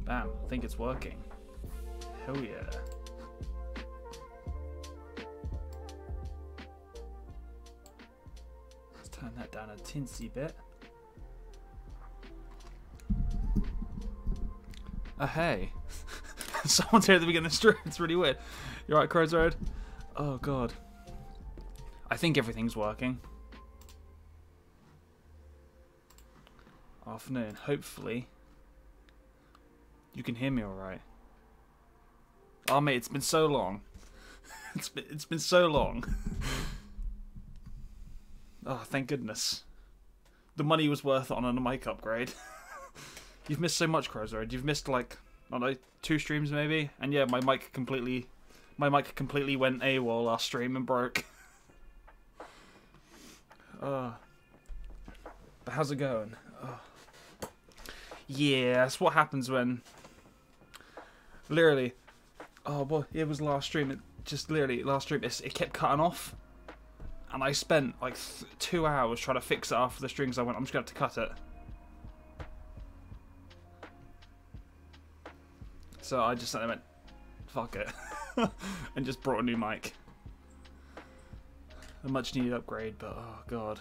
Bam, I think it's working. Hell yeah. Let's turn that down a tinsy bit. Oh, hey. Someone's here at the beginning of the stream. It's really weird. You alright, Crows Road? Oh, God. I think everything's working. Afternoon. Hopefully. You can hear me alright. Oh, mate, it's been so long. It's been so long. Oh, thank goodness. The money was worth it on a mic upgrade. You've missed so much, Crows Road. You've missed, like, I don't know, 2 streams maybe? And yeah, my mic completely went AWOL last stream and broke. But how's it going? Yeah, that's what happens when... Literally... Oh, well, it was last stream. It just literally, last stream, it kept cutting off. And I spent, like, 2 hours trying to fix it after the stream because I went, I'm just going to have to cut it. So I just went, fuck it. And just brought a new mic. A much needed upgrade, but oh god.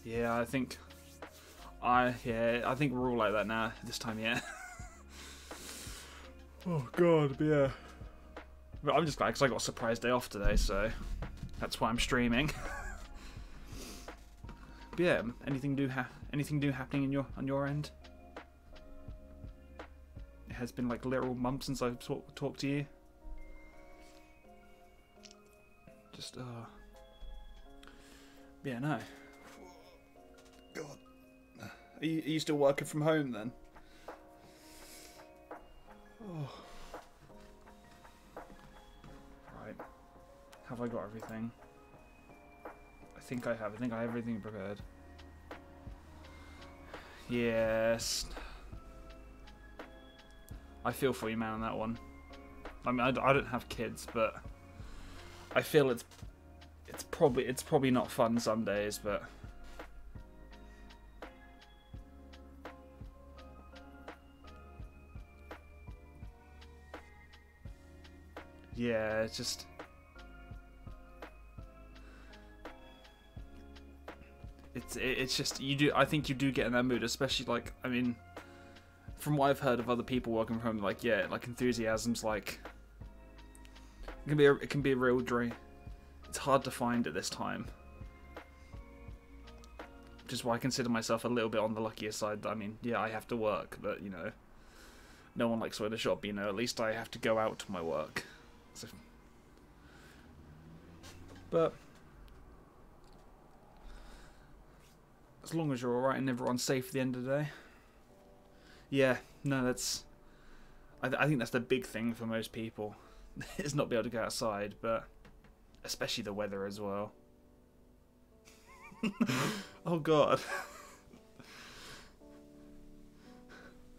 Yeah, I think we're all like that now this time, yeah. Oh god, but yeah. But I'm just glad because I got a surprise day off today, so that's why I'm streaming. But yeah, anything new happening on your end? It has been like literal months since I've talked to you. Just yeah, no. God. Are you still working from home then? Oh. Right. Have I got everything? I think I have. I think I have everything prepared. Yes. I feel for you, man, on that one. I mean, I don't have kids, but I feel it's probably not fun some days, but yeah, it's just it's just I think you do get in that mood, especially like, I mean, from what I've heard of other people working from home, like, yeah, like enthusiasm's like it can be a real drain. It's hard to find at this time, which is why I consider myself a little bit on the luckier side. I mean, yeah, I have to work, but you know, no one likes to go to the shop. You know, at least I have to go out to my work. So, but as long as you're all right and everyone's safe at the end of the day. Yeah, no, that's... I think that's the big thing for most people, is not be able to go outside, but especially the weather as well. Oh god.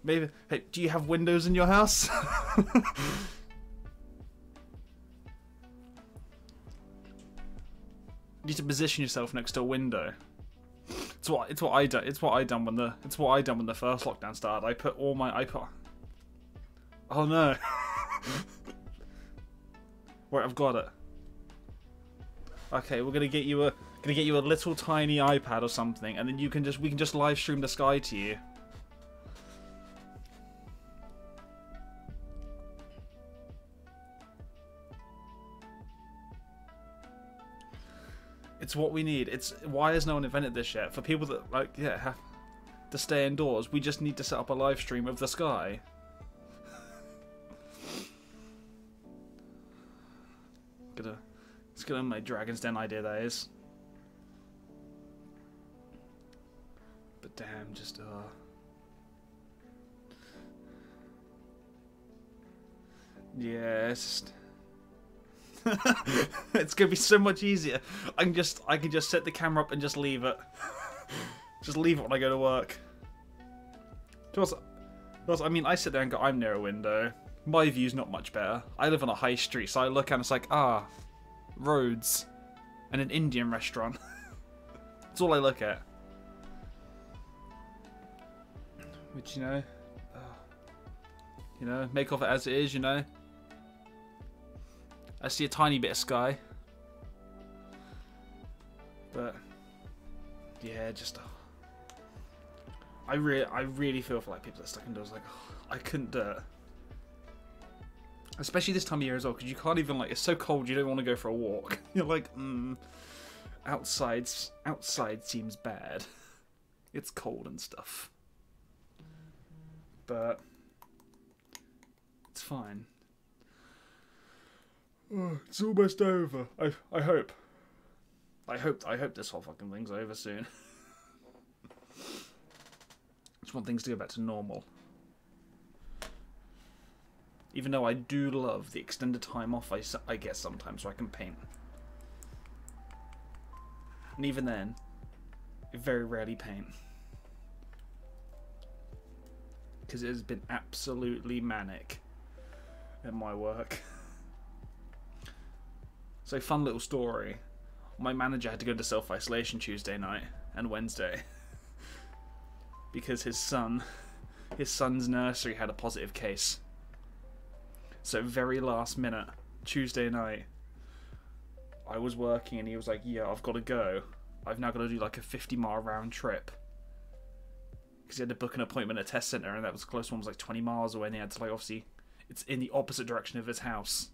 Maybe... Hey, do you have windows in your house? You need to position yourself next to a window. It's what I done when the first lockdown started. Oh no. Right, I've got it. Okay, we're gonna get you a little tiny iPad or something, and then we can just live stream the sky to you. It's what we need. It's why has no one invented this yet? For people that like, yeah, have to stay indoors, we just need to set up a live stream of the sky. It's gonna my Dragon's Den idea, that is. But damn, just yeah, it's just. It's gonna be so much easier. I can just set the camera up and just leave it. Just leave it when I go to work. I mean, I sit there and go, I'm near a window. My view's not much better. I live on a high street, so I look and it's like, roads and an Indian restaurant. That's all I look at. which, you know, make of it as it is, you know. I see a tiny bit of sky, but yeah, just I really feel for like people that are stuck indoors. Like, I couldn't do it, especially this time of year as well, because you can't even, like, it's so cold you don't want to go for a walk. You're like, outside seems bad. It's cold and stuff, but it's fine. Oh, it's almost over. I hope this whole fucking thing's over soon. Just want things to go back to normal. Even though I do love the extended time off I get sometimes so I can paint. And even then, I very rarely paint. Because it has been absolutely manic at my work. So, fun little story. My manager had to go to self-isolation Tuesday night and Wednesday. Because his son's nursery had a positive case. So very last minute, Tuesday night, I was working and he was like, yeah, I've got to go. I've now got to do like a 50-mile round trip. Because he had to book an appointment at a test centre, and that was the close one, was like 20 miles away, and he had to, like, obviously, it's in the opposite direction of his house.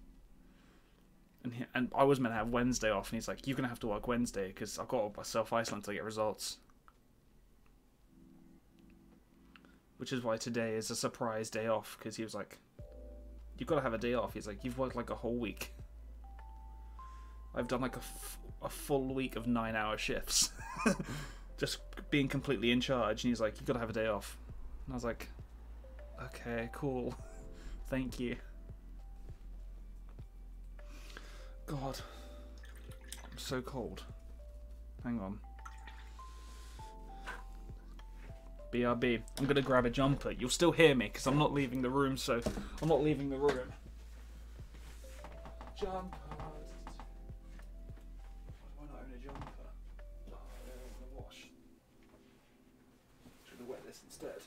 And I was meant to have Wednesday off, and he's like, you're going to have to work Wednesday, because I've got to self-isolate until I get results. Which is why today is a surprise day off, because he was like, you've got to have a day off. He's like, you've worked like a whole week. I've done like a full week of 9-hour shifts. Just being completely in charge. And he's like, you've got to have a day off. And I was like, okay, cool. Thank you. God. I'm so cold. Hang on. BRB. I'm going to grab a jumper. You'll still hear me because I'm not leaving the room, so I'm not leaving the room. Jumper. Why not own a jumper? Oh, I don't want to wash. I'm going to wet this instead.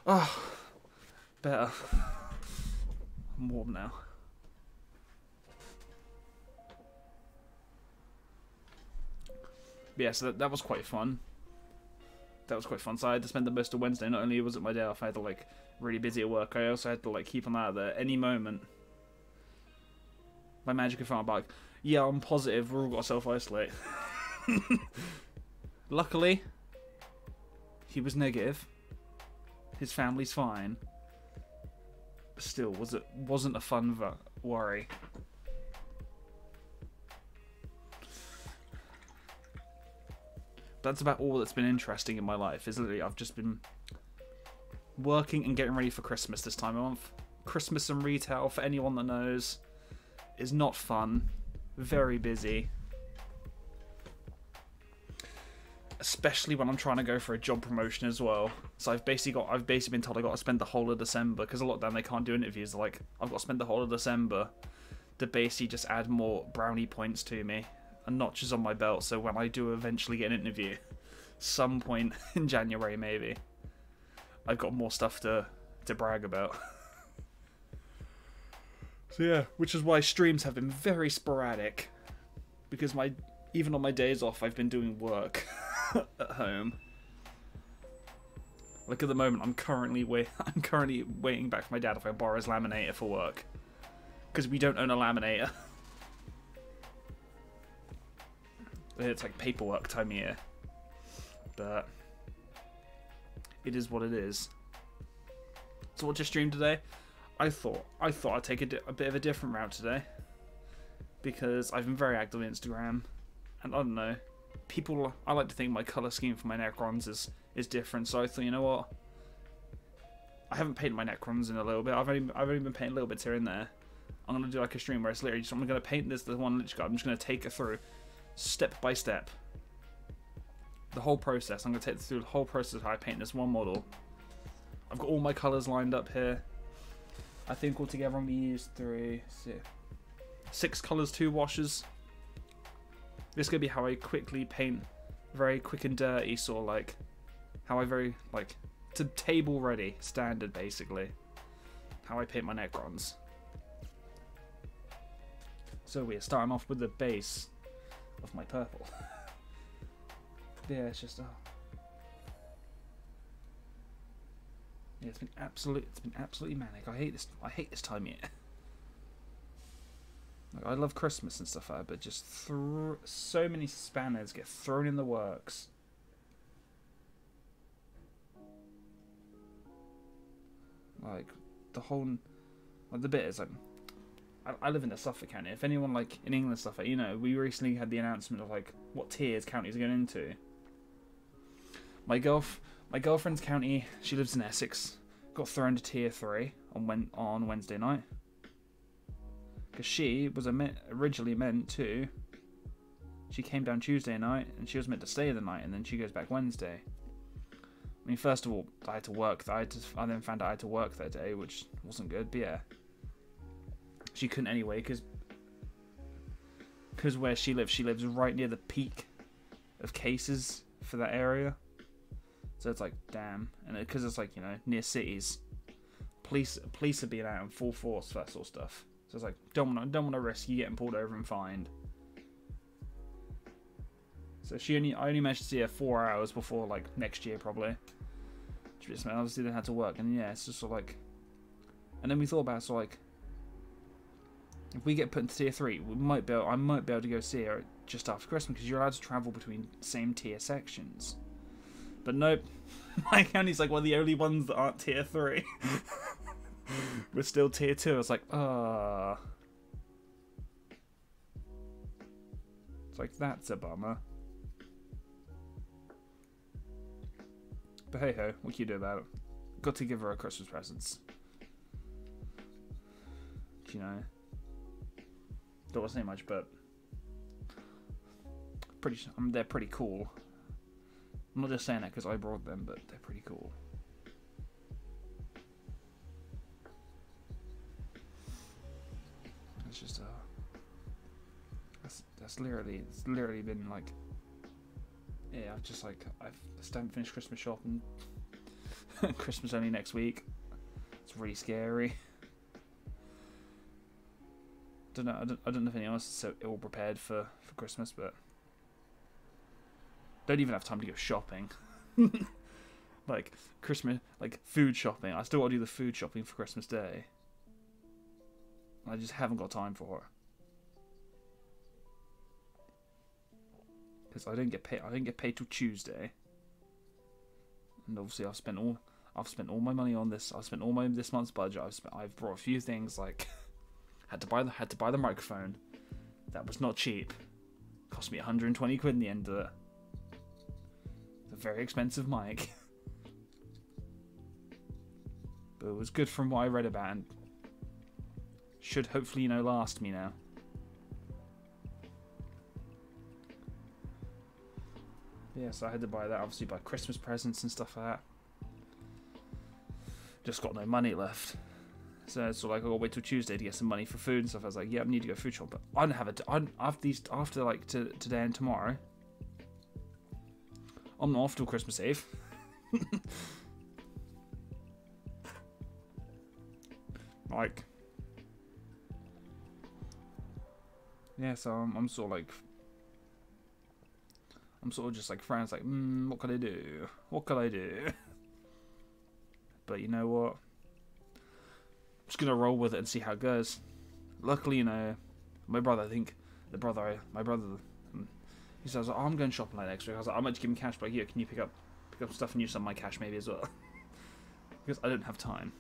Oh, better. I'm warm now. But yeah, so that was quite fun. That was quite fun. So I had to spend the most of Wednesday. Not only was it my day off, I had to, like, really busy at work. I also had to, like, keep an eye out there any moment. My manager could find out, like, yeah, I'm positive. We're all got to self-isolate. Luckily, he was negative. His family's fine. But still, wasn't a fun worry. That's about all that's been interesting in my life. Is literally I've just been working and getting ready for Christmas this time of month. Christmas and retail, for anyone that knows, is not fun. Very busy. Especially when I'm trying to go for a job promotion as well. So I've basically been told I got to spend the whole of December, because a lot of them they can't do interviews. They're like, I've got to spend the whole of December to basically just add more brownie points to me and notches on my belt. So when I do eventually get an interview, some point in January maybe, I've got more stuff to brag about. So yeah, which is why streams have been very sporadic, because even on my days off I've been doing work. At home. Like at the moment, I'm currently waiting back for my dad if I borrow his laminator for work, because we don't own a laminator. It's like paperwork time of year, but it is what it is. So what's your stream today? I thought I'd take a bit of a different route today, because I've been very active on Instagram, and I don't know. I like to think my colour scheme for my Necrons is different, so I thought, you know what? I haven't painted my Necrons in a little bit. I've only been painting little bits here and there. I'm gonna do like a stream where it's literally just, I'm gonna paint the one literally. I'm just gonna take it through, step by step. The whole process. I'm gonna take through the whole process of how I paint this one model. I've got all my colours lined up here. I think altogether I'm going to use 6 colours, 2 washes. This is going to be how I quickly paint, very quick and dirty, sort of like, how I very, like, to table ready, standard basically, how I paint my Necrons. So we're starting off with the base of my purple. Yeah, it's just, yeah, it's been absolutely manic. I hate this time of year. Like, I love Christmas and stuff like that, but just so many spanners get thrown in the works. Like the whole, like the bit is like, I live in the Suffolk County. If anyone like in England stuff, like, you know, we recently had the announcement of like what tiers counties are going into. My girlfriend's county, she lives in Essex, got thrown to tier 3 on Wednesday night. Because she was originally meant to. She came down Tuesday night and she was meant to stay the night, and then she goes back Wednesday. I mean, first of all, I had to work. I then found out I had to work that day, which wasn't good. But yeah, she couldn't anyway because where she lives right near the peak of cases for that area. So it's like, damn, and because it's like, you know, near cities, police are being out in full force for that sort of stuff. So it's like, don't want to risk you getting pulled over and fined. So I only managed to see her 4 hours before like next year probably. She just obviously then had to work, and yeah, it's just sort of like, and then we thought about it, so like, if we get put into tier 3, I might be able to go see her just after Christmas because you're allowed to travel between same tier sections. But nope, my county's like one of the only ones that aren't tier 3. We're still tier 2. I was like, it's like, that's a bummer. But hey ho, what can you do about it? Got to give her a Christmas presents. You know, don't want to say much, but they're pretty cool. I'm not just saying that because I brought them, but they're pretty cool. It's just it's literally been like, yeah, I still haven't finished Christmas shopping. Christmas only next week. It's really scary. I don't know if anyone else is so ill prepared for Christmas, but don't even have time to go shopping. Like Christmas, like food shopping. I still got to do the food shopping for Christmas Day. I just haven't got time for it because I didn't get paid. I didn't get paid till Tuesday, and obviously I've spent all my money on this. I've spent all this month's budget. I've brought a few things like had to buy the microphone. That was not cheap. Cost me 120 quid in the end of it. It's a very expensive mic, but it was good from what I read about, and should hopefully, you know, last me now. Yeah, so I had to buy that, obviously buy Christmas presents and stuff like that. Just got no money left. So it's like, I gotta wait till Tuesday to get some money for food and stuff. I was like, yeah, I need to go food shop, but I don't have it. After like today and tomorrow, I'm not off till Christmas Eve. Like, yeah, so I'm sort of just like friends, like, what could I do? What could I do? But you know what? I'm just gonna roll with it and see how it goes. Luckily, you know, my brother, he says, oh, I'm going shopping like next week. I was like, I might just give him cash, but like, yeah, can you pick up stuff and use some of my cash maybe as well? Because I don't have time.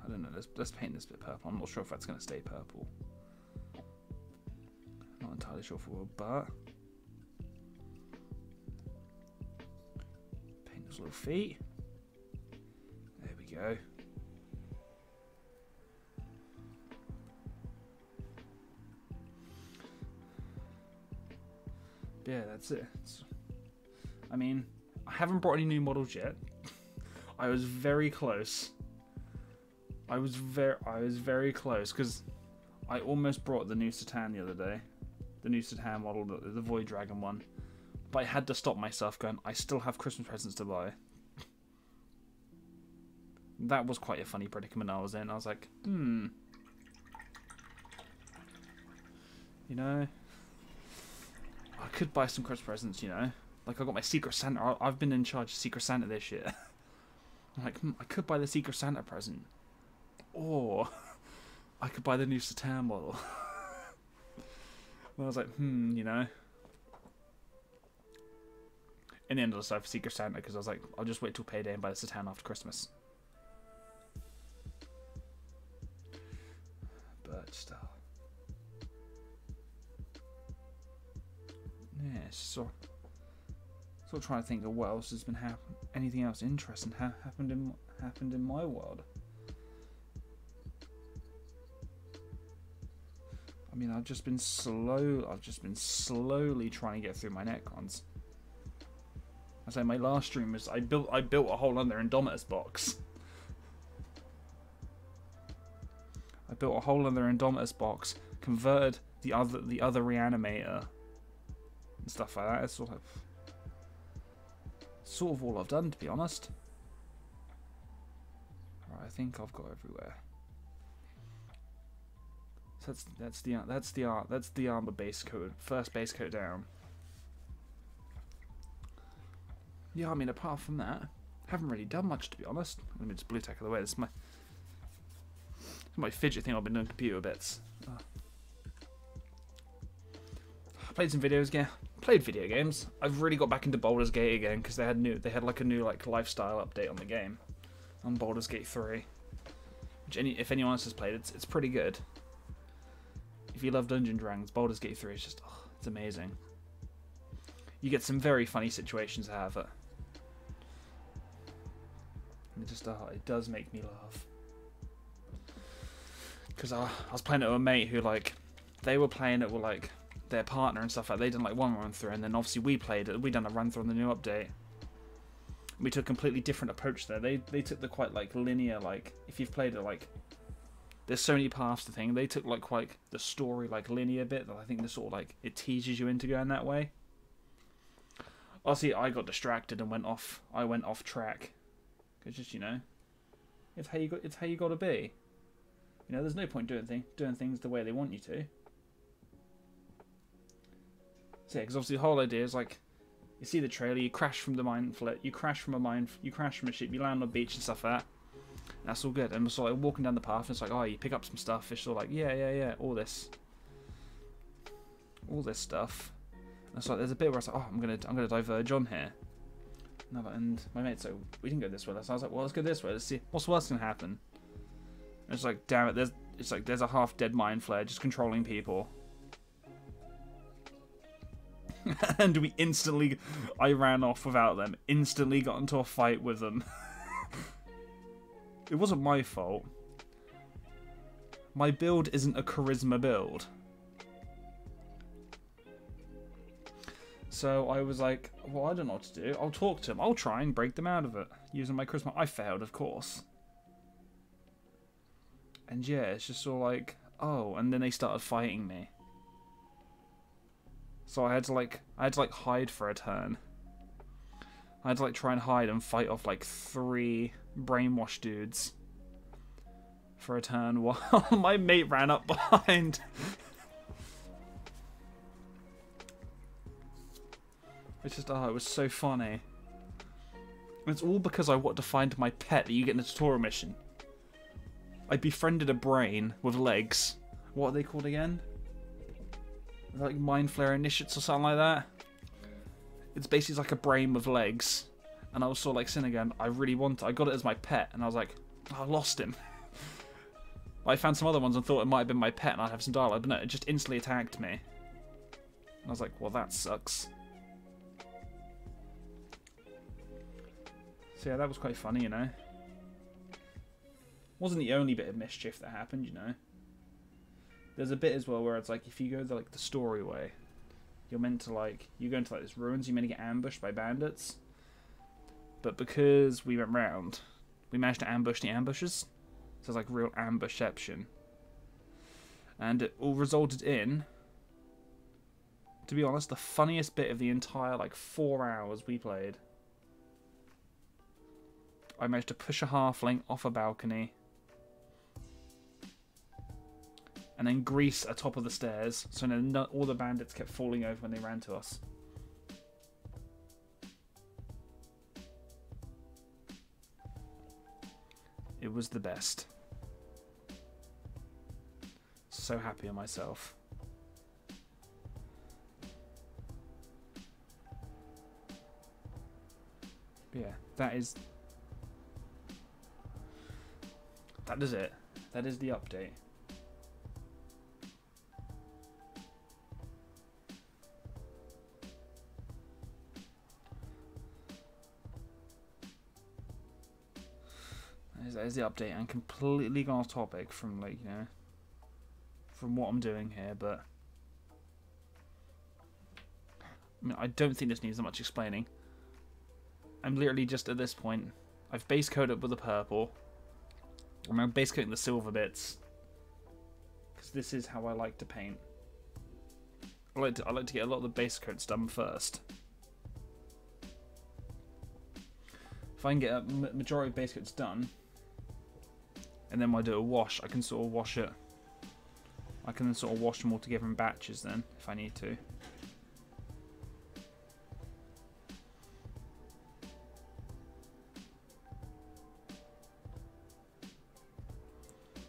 I don't know. Let's paint this bit purple. I'm not sure if that's going to stay purple. Not entirely sure if it will, but paint those little feet. There we go. Yeah, that's it. I mean, I haven't brought any new models yet. I was very close. I was very close because I almost brought the new Satan the other day. The new Satan model, the Void Dragon one. But I had to stop myself going, I still have Christmas presents to buy. That was quite a funny predicament I was in. I was like, You know, I could buy some Christmas presents, you know. Like, I got my Secret Santa. I've been in charge of Secret Santa this year. I'm like, I could buy the Secret Santa present. Or I could buy the new Satan model. And I was like, you know. In the end, I decided for Secret Santa because I was like, I'll just wait till payday and buy the Satan after Christmas. But still. Yeah, sort of trying to think of what else has been happening. Anything else interesting happened in my world. I mean, I've just been slowly trying to get through my Necrons. I say my last stream was I built a whole other Indomitus box. I built a whole other Indomitus box, converted the other reanimator and stuff like that. It's sort of all I've done, to be honest. Right, I think I've got everywhere. So that's the armor base coat, first base coat down. Yeah, I mean, apart from that, haven't really done much, to be honest. Let me just blue tack of the way. This is my fidget thing. I've been doing computer bits. Played some videos, yeah. Played video games. I've really got back into Baldur's Gate again because they had like a new lifestyle update on the game, on Baldur's Gate 3. Which if anyone else has played, it's pretty good. If you love Dungeons & Dragons, Baldur's Gate 3 is just it's amazing. You get some very funny situations out of it. And it does make me laugh. Because I was playing it with a mate who, like, they were playing it with, like, their partner and stuff like that. They done, like, one run through, and then obviously we played it. We done a run through on the new update. We took a completely different approach there. They took the quite, like, linear, like, if you've played it, like, there's so many paths to the thing. They took, like, quite the story, like, linear bit that I think this sort of, like, it teases you into going that way. Obviously, I got distracted and went off. I went off track. It's just, you know, it's how you got to be. You know, there's no point doing things the way they want you to. So yeah, because obviously the whole idea is like, you see the trailer, you crash from the mine flit, you crash from a ship, you land on a beach and stuff like that. And that's all good. And we're sort of like walking down the path, and it's like, oh, you pick up some stuff. It's sort of like, yeah, all this stuff. And it's like there's a bit where it's like, oh, I'm gonna diverge on here. And my mate said, we didn't go this way. So I was like, well, let's go this way. Let's see what's worse can happen. And it's like, damn it, there's a half dead mind flare just controlling people. And I ran off without them. Instantly got into a fight with them. It wasn't my fault. My build isn't a charisma build. So I was like, well, I don't know what to do. I'll talk to them. I'll try and break them out of it using my charisma. I failed, of course. And yeah, it's just sort of like, oh, and then they started fighting me. So I had to hide for a turn. I had to like try and hide and fight off like 3 brainwash dudes for a turn while my mate ran up behind. It's just, it was so funny. And it's all because I want to find my pet that you get in the tutorial mission. I befriended a brain with legs. What are they called again? Like Mind Flare Initiates or something like that. It's basically like a brain with legs. And I was sort of like saying again, I got it as my pet, and I was like, oh, I lost him. I found some other ones and thought it might have been my pet and I'd have some dialogue, but no, it just instantly attacked me. And I was like, well, that sucks. So yeah, that was quite funny, you know. Wasn't the only bit of mischief that happened, you know. There's a bit as well where it's like, if you go the story way, you're meant to like, you go into like this ruins, you're meant to get ambushed by bandits. But because we went round, we managed to ambush the ambushes. So it's like real ambushception. And it all resulted in, to be honest, the funniest bit of the entire, like, 4 hours we played. I managed to push a halfling off a balcony. And then grease atop of the stairs. So then all the bandits kept falling over when they ran to us. It was the best. So happy on myself. But yeah, that is it. That is the update. That is the update, and completely gone off topic from, like, you know, from what I'm doing here, but I mean, I don't think this needs that much explaining. I'm literally just at this point, I've base coated with the purple. I'm base coating the silver bits because this is how I like to paint. I like to get a lot of the base coats done first. If I can get a majority of base coats done, and then when I do a wash, I can sort of wash it. I can then sort of wash them all together in batches then, if I need to.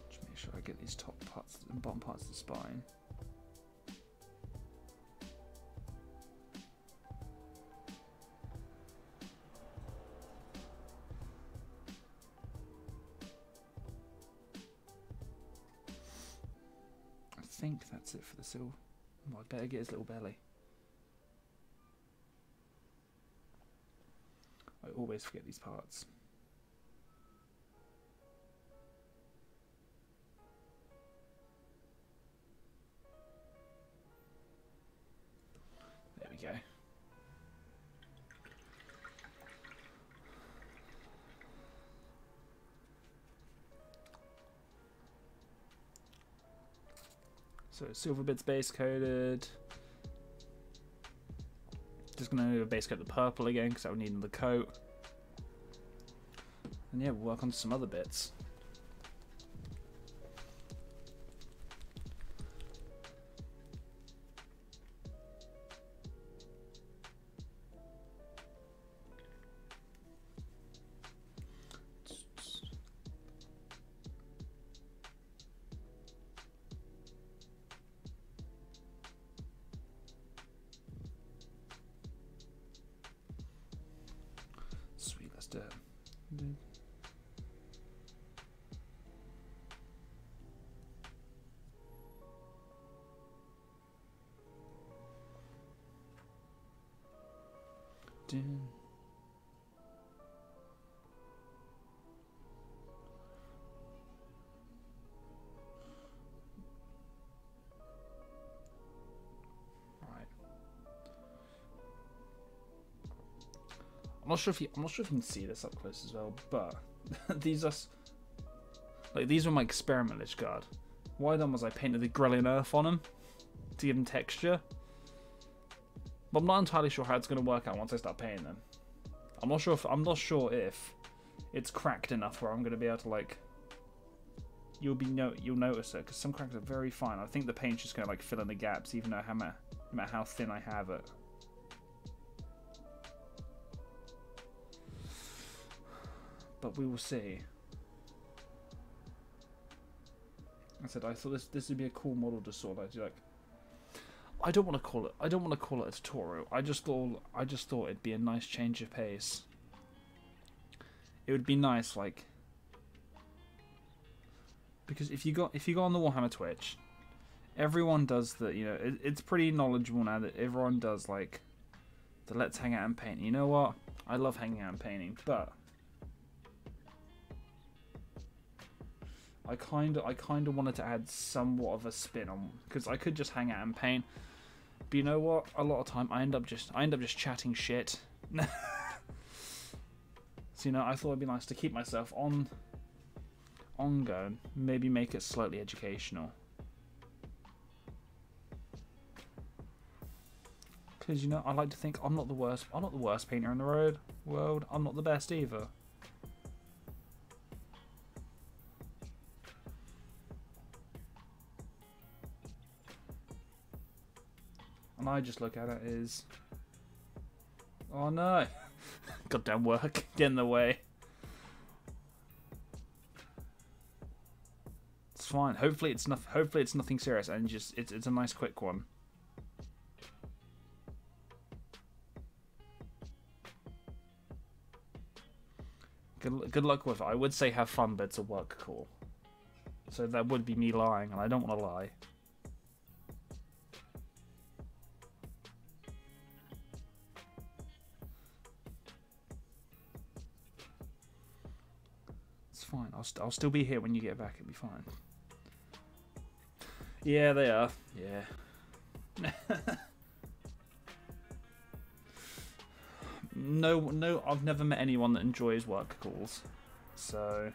Just make sure I get these top parts and bottom parts of the spine. I think that's it for the silver. Well, I'd better get his little belly. I always forget these parts. There we go. So silver bits base coated. Just gonna base coat the purple again because I would need another coat. And yeah, we'll work on some other bits. Sweet, let's do it. Right. I'm not sure if you can see this up close as well, but these were my experiment lich guard. What I done was I painted the Grellian earth on them to give them texture. But I'm not entirely sure how it's going to work out once I start painting them. I'm not sure if it's cracked enough where I'm going to be able to, like, you'll notice it, because some cracks are very fine. I think the paint's just going to, like, fill in the gaps, even though no matter how thin I have it. But we will see. I said I thought this would be a cool model to sort of like. I don't want to call it a tutorial. I just thought it'd be a nice change of pace. It would be nice, like, because if you go on the Warhammer Twitch, everyone does the, you know, it's pretty knowledgeable now that everyone does, like, the let's hang out and paint. You know what? I love hanging out and painting, but I kind of wanted to add somewhat of a spin on, because I could just hang out and paint. But you know what? A lot of time I end up just chatting shit. So, you know, I thought it'd be nice to keep myself ongoing. Maybe make it slightly educational. Because, you know, I like to think I'm not the worst. I'm not the worst painter in the world. I'm not the best either. And I just look at it as, oh no, goddamn work, get in the way. It's fine. Hopefully it's nothing serious, and just it's a nice quick one. Good luck with it. I would say have fun, but it's a work call. So that would be me lying, and I don't want to lie. It's fine. I'll still be here when you get back. It'll be fine. Yeah, they are. Yeah. No, I've never met anyone that enjoys work calls. So,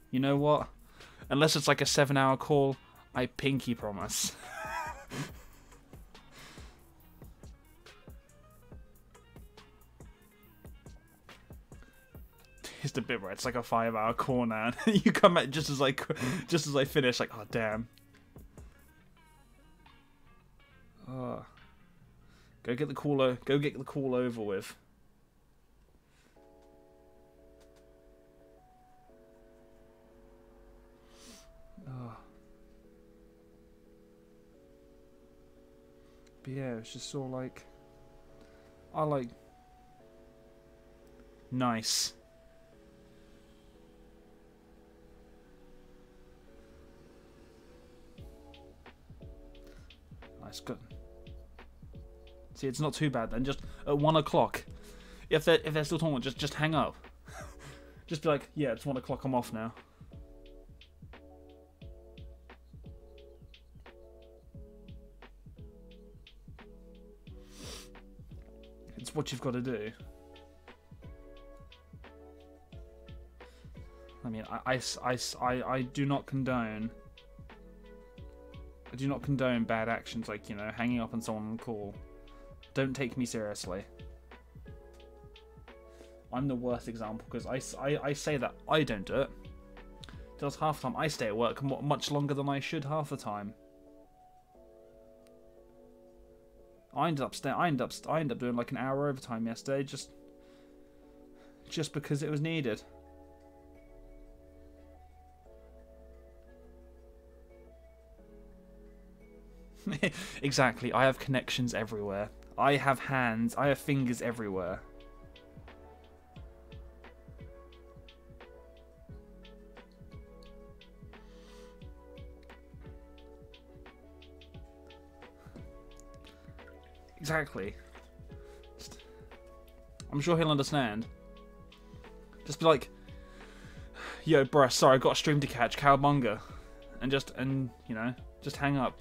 you know what? Unless it's like a 7-hour call, I pinky promise. It's the bit where it's like a 5-hour call now. You come out just as I finish, like, oh damn. Go get the call over with. But yeah, it's just sort of like, I like nice. Nice, good. See, it's not too bad then. Just at 1 o'clock, if they're still talking, just hang up. Just be like, yeah, it's 1 o'clock. I'm off now. It's what you've got to do. I mean, I do not condone. I do not condone bad actions like, you know, hanging up on someone on call. Don't take me seriously. I'm the worst example because I say that I don't do it. Because half the time I stay at work much longer than I should half the time. I ended up doing like an hour overtime yesterday just because it was needed. Exactly. I have connections everywhere. I have hands. I have fingers everywhere. Exactly. I'm sure he'll understand. Just be like, yo, bruh, sorry, I've got a stream to catch, cowabunga. And you know, just hang up.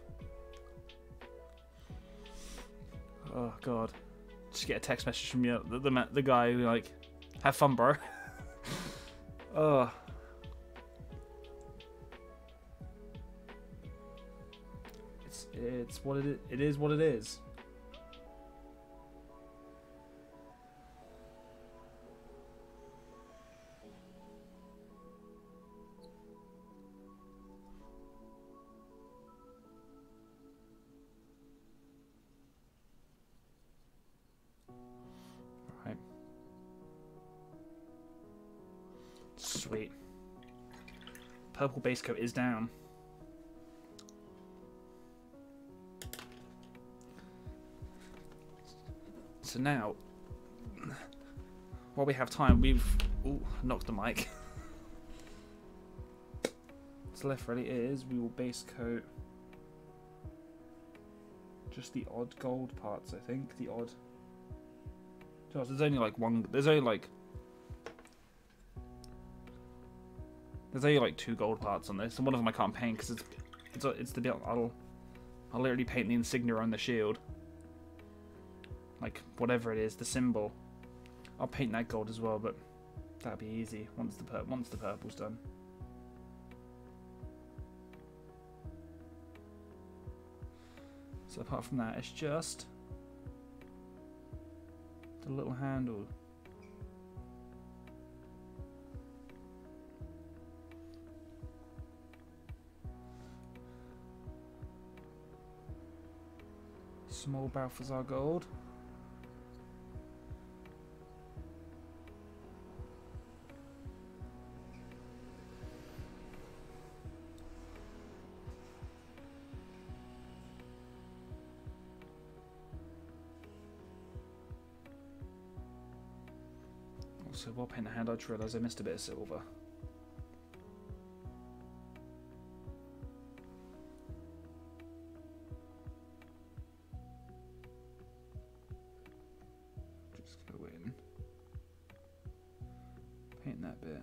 Oh god. Just get a text message from you, the guy who like, have fun, bro. Oh. It's what it is. It is what it is. Sweet. Purple base coat is down. So now, while we have time, we've knocked the mic. What's left really is we will base coat just the odd gold parts. I think the odd. There's only like one. There's only like 2 gold parts on this, and one of them I can't paint because it's the bit I'll literally paint the insignia on the shield, like whatever it is, the symbol. I'll paint that gold as well, but that'll be easy once the purple's done. So apart from that, it's just the little handle. Small Balthazar gold. Also, while painting the hand, I just realised I missed a bit of silver. Just go in, paint that bit.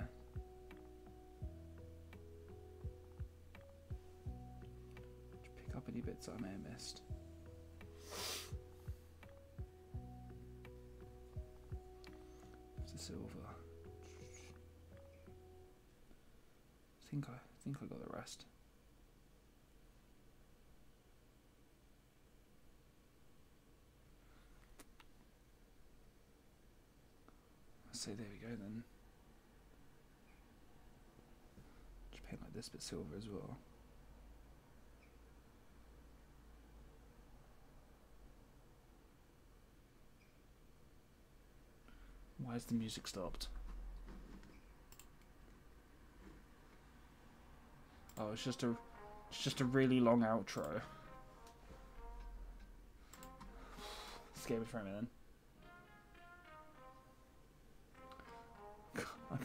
Just pick up any bits I may have missed. Silver. I think I got the rest. So there we go then. Just paint like this bit silver as well. Why has the music stopped? Oh, it's just a really long outro. Scared me for a minute. I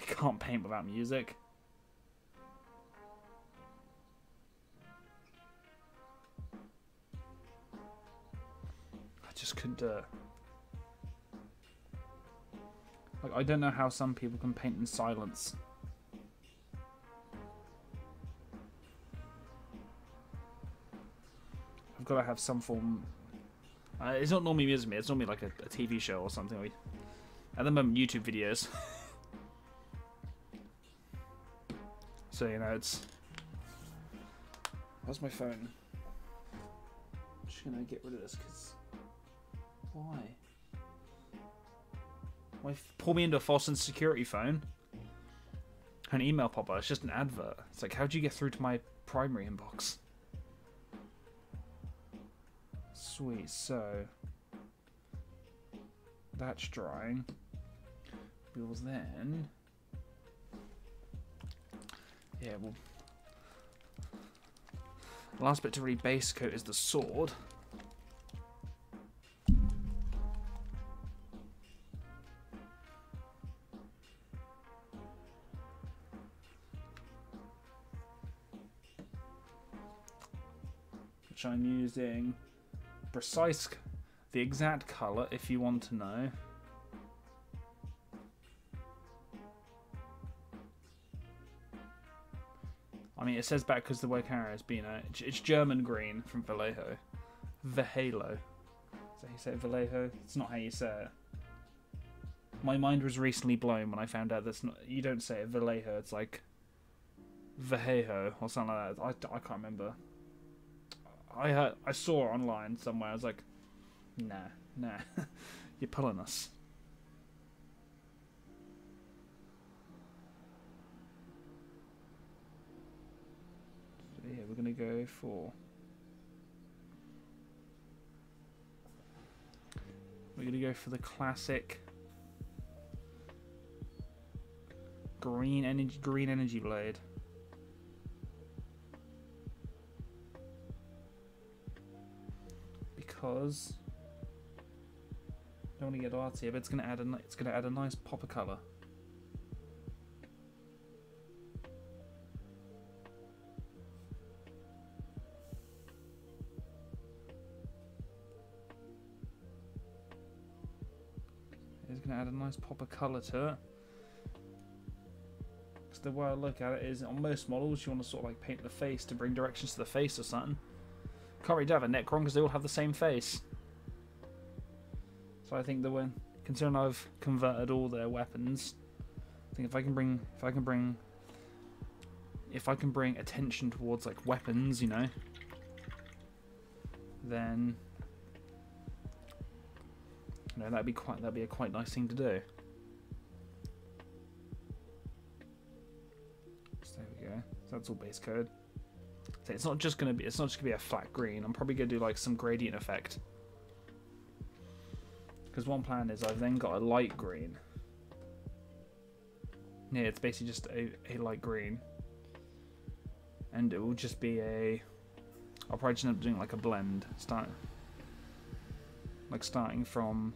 can't paint without music. I just couldn't do it. Like, I don't know how some people can paint in silence. I've got to have some form. It's not normally music, it's normally like a TV show or something. At the moment, YouTube videos. So, you know, it's... Where's my phone? I'm just going to get rid of this, because... Why? Why pull me into a false insecurity phone? An email pop-up, it's just an advert. It's like, how'd you get through to my primary inbox? Sweet, so... That's drying. We will then... Yeah, well... The last bit to really base coat is the sword. Which I'm using precise, the exact colour if you want to know. I mean, it says back because the word carrier but you know, it's German green from Vallejo. Vallejo. Is that how you say it, Vallejo? It's not how you say it. My mind was recently blown when I found out that's not. You don't say it Vallejo. It's like Vallejo or something like that. I can't remember. I saw it online somewhere. I was like, nah, you're pulling us. So yeah, we're gonna go for. We're gonna go for the classic green energy blade. Because I don't want to get arty, but it's gonna add a nice pop of colour. It's gonna add a nice pop of colour to it. Because the way I look at it is, on most models, you want to sort of like paint the face to bring directions to the face or something. Can't really have a Necron because they all have the same face. So I think considering I've converted all their weapons, I think if I can bring attention towards like weapons, you know, then that'd be a quite nice thing to do. So there we go. So that's all base code. So it's not just gonna be a flat green. I'm probably gonna do like some gradient effect. Because one plan is I've then got a light green. Yeah, it's basically just a light green. And it will just be I'll probably just end up doing like a blend. Starting from...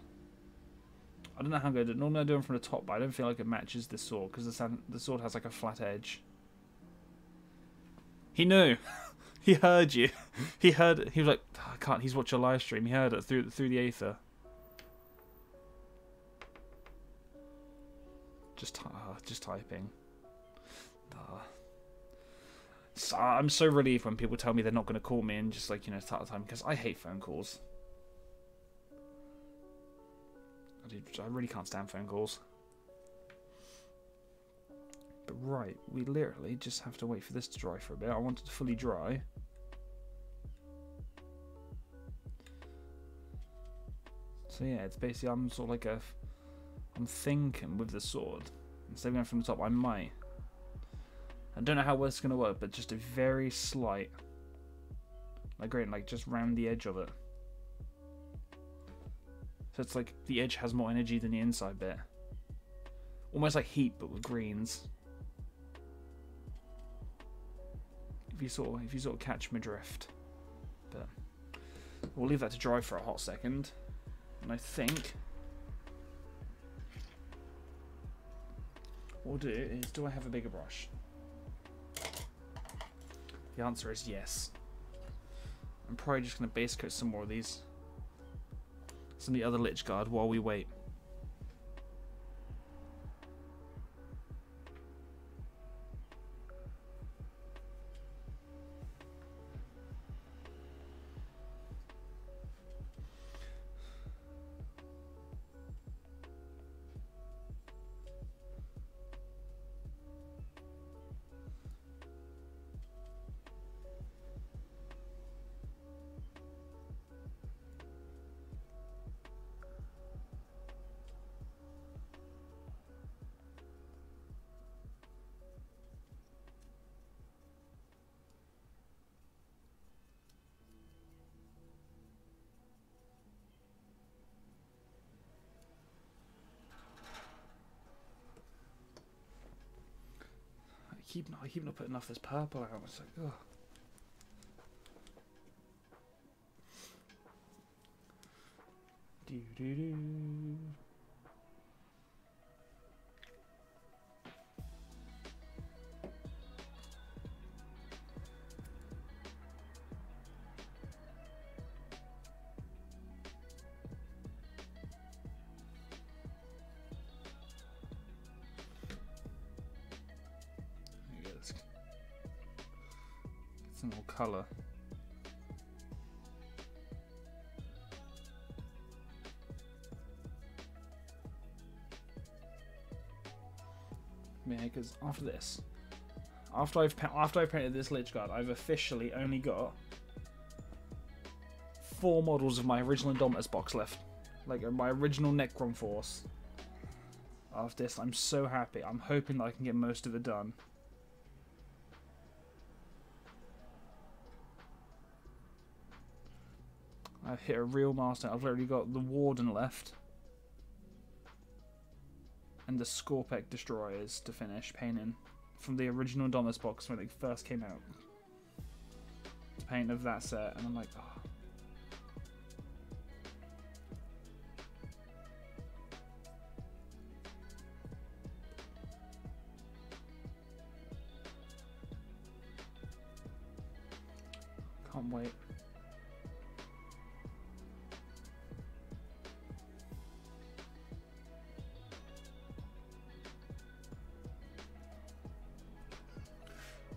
I don't know how good. Normally I do them from the top, but I don't feel like it matches this sword. Because the sword has like a flat edge. He knew. He heard you. He heard it. He was like, oh, I can't. He's watching a live stream. He heard it through the aether. Just typing. So I'm so relieved when people tell me they're not going to call me and just like, you know, start the time, because I hate phone calls. I really can't stand phone calls. But right, we literally just have to wait for this to dry for a bit. I want it to fully dry. So yeah, it's basically, I'm sort of like I'm thinking with the sword, instead of going from the top, I might. I don't know how well it's going to work, but just a very slight, like great, like just round the edge of it. So it's like the edge has more energy than the inside bit. Almost like heat, but with greens. If you sort of catch my drift. But we'll leave that to dry for a hot second. And I think what we'll do is, do I have a bigger brush? The answer is yes. I'm probably just going to base coat some more of these. Some of the other Lich Guard while we wait. I keep not putting enough of this purple out. It's like, ugh. Do. Some more colour. Yeah, because after this, after I've painted this Lich Guard, I've officially only got 4 models of my original Indomitus box left, like my original Necron force. After this, I'm so happy. I'm hoping that I can get most of it done. I've hit a real milestone. I've literally got the Warden left. And the Scorpec Destroyers to finish painting. From the original Indomitus box when they first came out. To paint of that set. And I'm like, oh. Can't wait.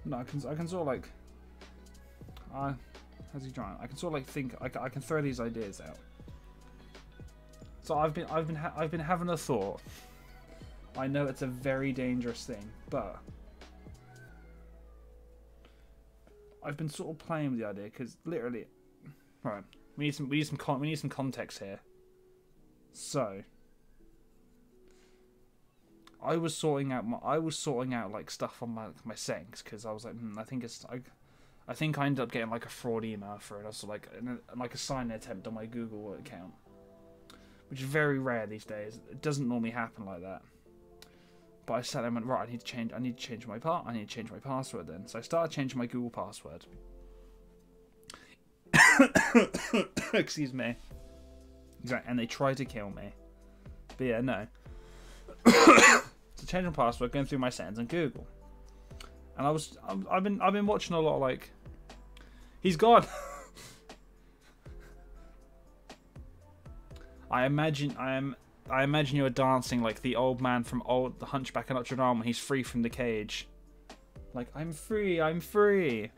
No, I can sort of like, how's he trying? I can sort of like think, I can throw these ideas out. So I've been having a thought. I know it's a very dangerous thing, but I've been sort of playing with the idea because literally, right? We need some context here. So I was sorting out like stuff on my settings because I was like, I think I ended up getting like a fraud email for it. Also like a sign-in attempt on my Google account, which is very rare these days. It doesn't normally happen like that. But I sat there and went, right, I need to change my password then. So I started changing my Google password. Excuse me. Exactly, and they tried to kill me. But yeah, no. So change my password, going through my settings on Google. And I've been watching a lot of like, he's gone. I imagine you're dancing like the old man from The Hunchback of Notre Dame when he's free from the cage. Like, I'm free, I'm free.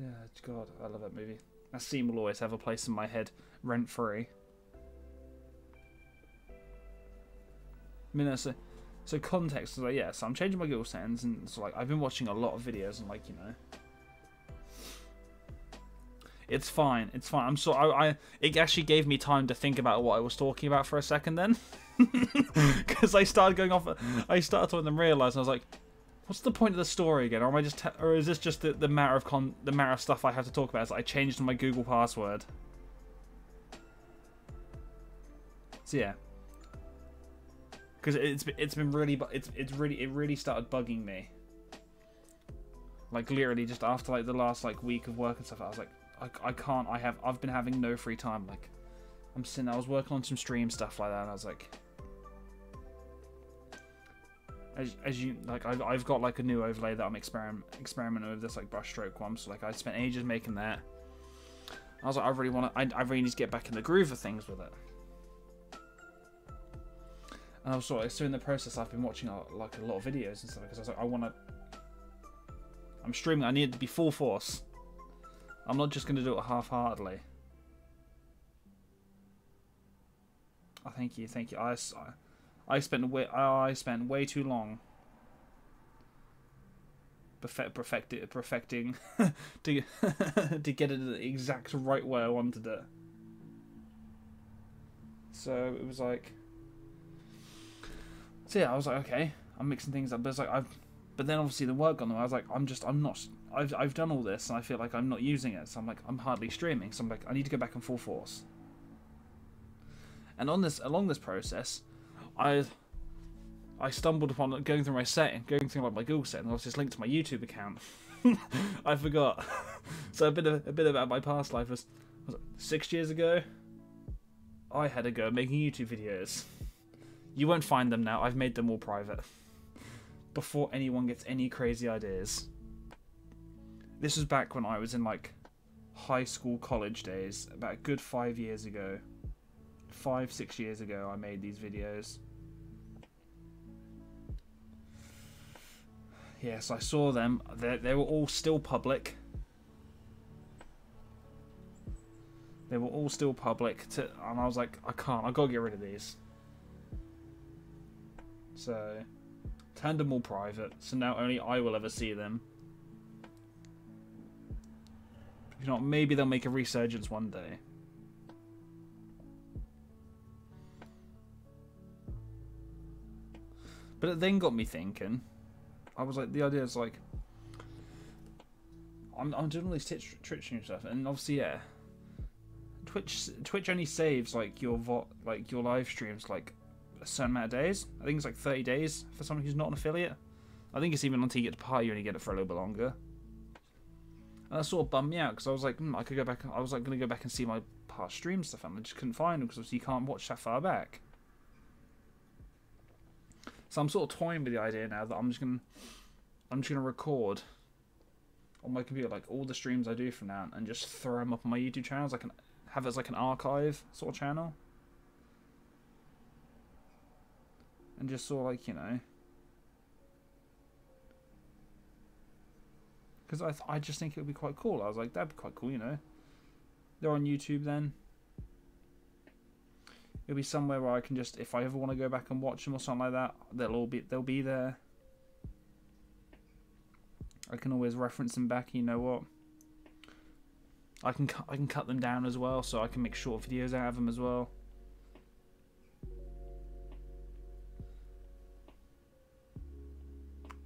Yeah, God, I love that movie. That scene will always have a place in my head, rent free. I mean, so context is like, yeah, so I'm changing my Google settings, and so like I've been watching a lot of videos, and like, you know, it's fine. It actually gave me time to think about what I was talking about for a second then, because I started going off. I started talking and realised I was like, what's the point of the story again? Or am I just, or is this just the matter of stuff I have to talk about? Is I changed my Google password. So yeah. Because it really started bugging me. Like literally just after like the last like week of work and stuff, I was like, I've been having no free time. Like I was working on some stream stuff like that, and I was like, as you like, I've got like a new overlay that I'm experimenting with, this like brushstroke one. So like I spent ages making that. I was like, I really need to get back in the groove of things with it. And I was sort of, so in the process, I've been watching like a lot of videos and stuff because I was like, I'm streaming. I need it to be full force. I'm not just going to do it half-heartedly. Oh, thank you. I spent way too long perfecting to get it the exact right way I wanted it. So it was like. So yeah, I was like, okay, I'm mixing things up, but it's like but then obviously the work got on. I was like, I've done all this, and I feel like I'm not using it. So I'm like, I'm hardly streaming. So I'm like, I need to go back in full force. And along this process, I stumbled upon going through like my Google setting. I was just linked to my YouTube account. I forgot. So a bit about my past life was 6 years ago. I had a go at making YouTube videos. You won't find them now. I've made them all private. Before anyone gets any crazy ideas. This was back when I was in like high school, college days. About a good 5 years ago. 5-6 years ago I made these videos. Yes, I saw them. They were all still public. They were all still public. And I was like, I've got to get rid of these. So, turned them all private, so now only I will ever see them. You know, maybe they'll make a resurgence one day. But it then got me thinking. I was like, the idea is like, I'm doing all these Twitch and stuff, and obviously, yeah, Twitch only saves like your live streams like a certain amount of days. I think it's like 30 days for someone who's not an affiliate. I think it's even until you get to party, you only get it for a little bit longer. And that sort of bummed me out because I was like, I could go back. I was like going to go back and see my past stream stuff, and I just couldn't find them because obviously you can't watch that far back. So I'm sort of toying with the idea now that I'm just gonna record on my computer like all the streams I do from now and just throw them up on my YouTube channels. I can have it as like an archive sort of channel. And just sort of like, you know, Because I just think it would be quite cool. I was like, that'd be quite cool, you know. They're on YouTube then. It'll be somewhere where I can just, if I ever want to go back and watch them or something like that, they'll be there. I can always reference them back. You know what? I can cut them down as well, so I can make short videos out of them as well.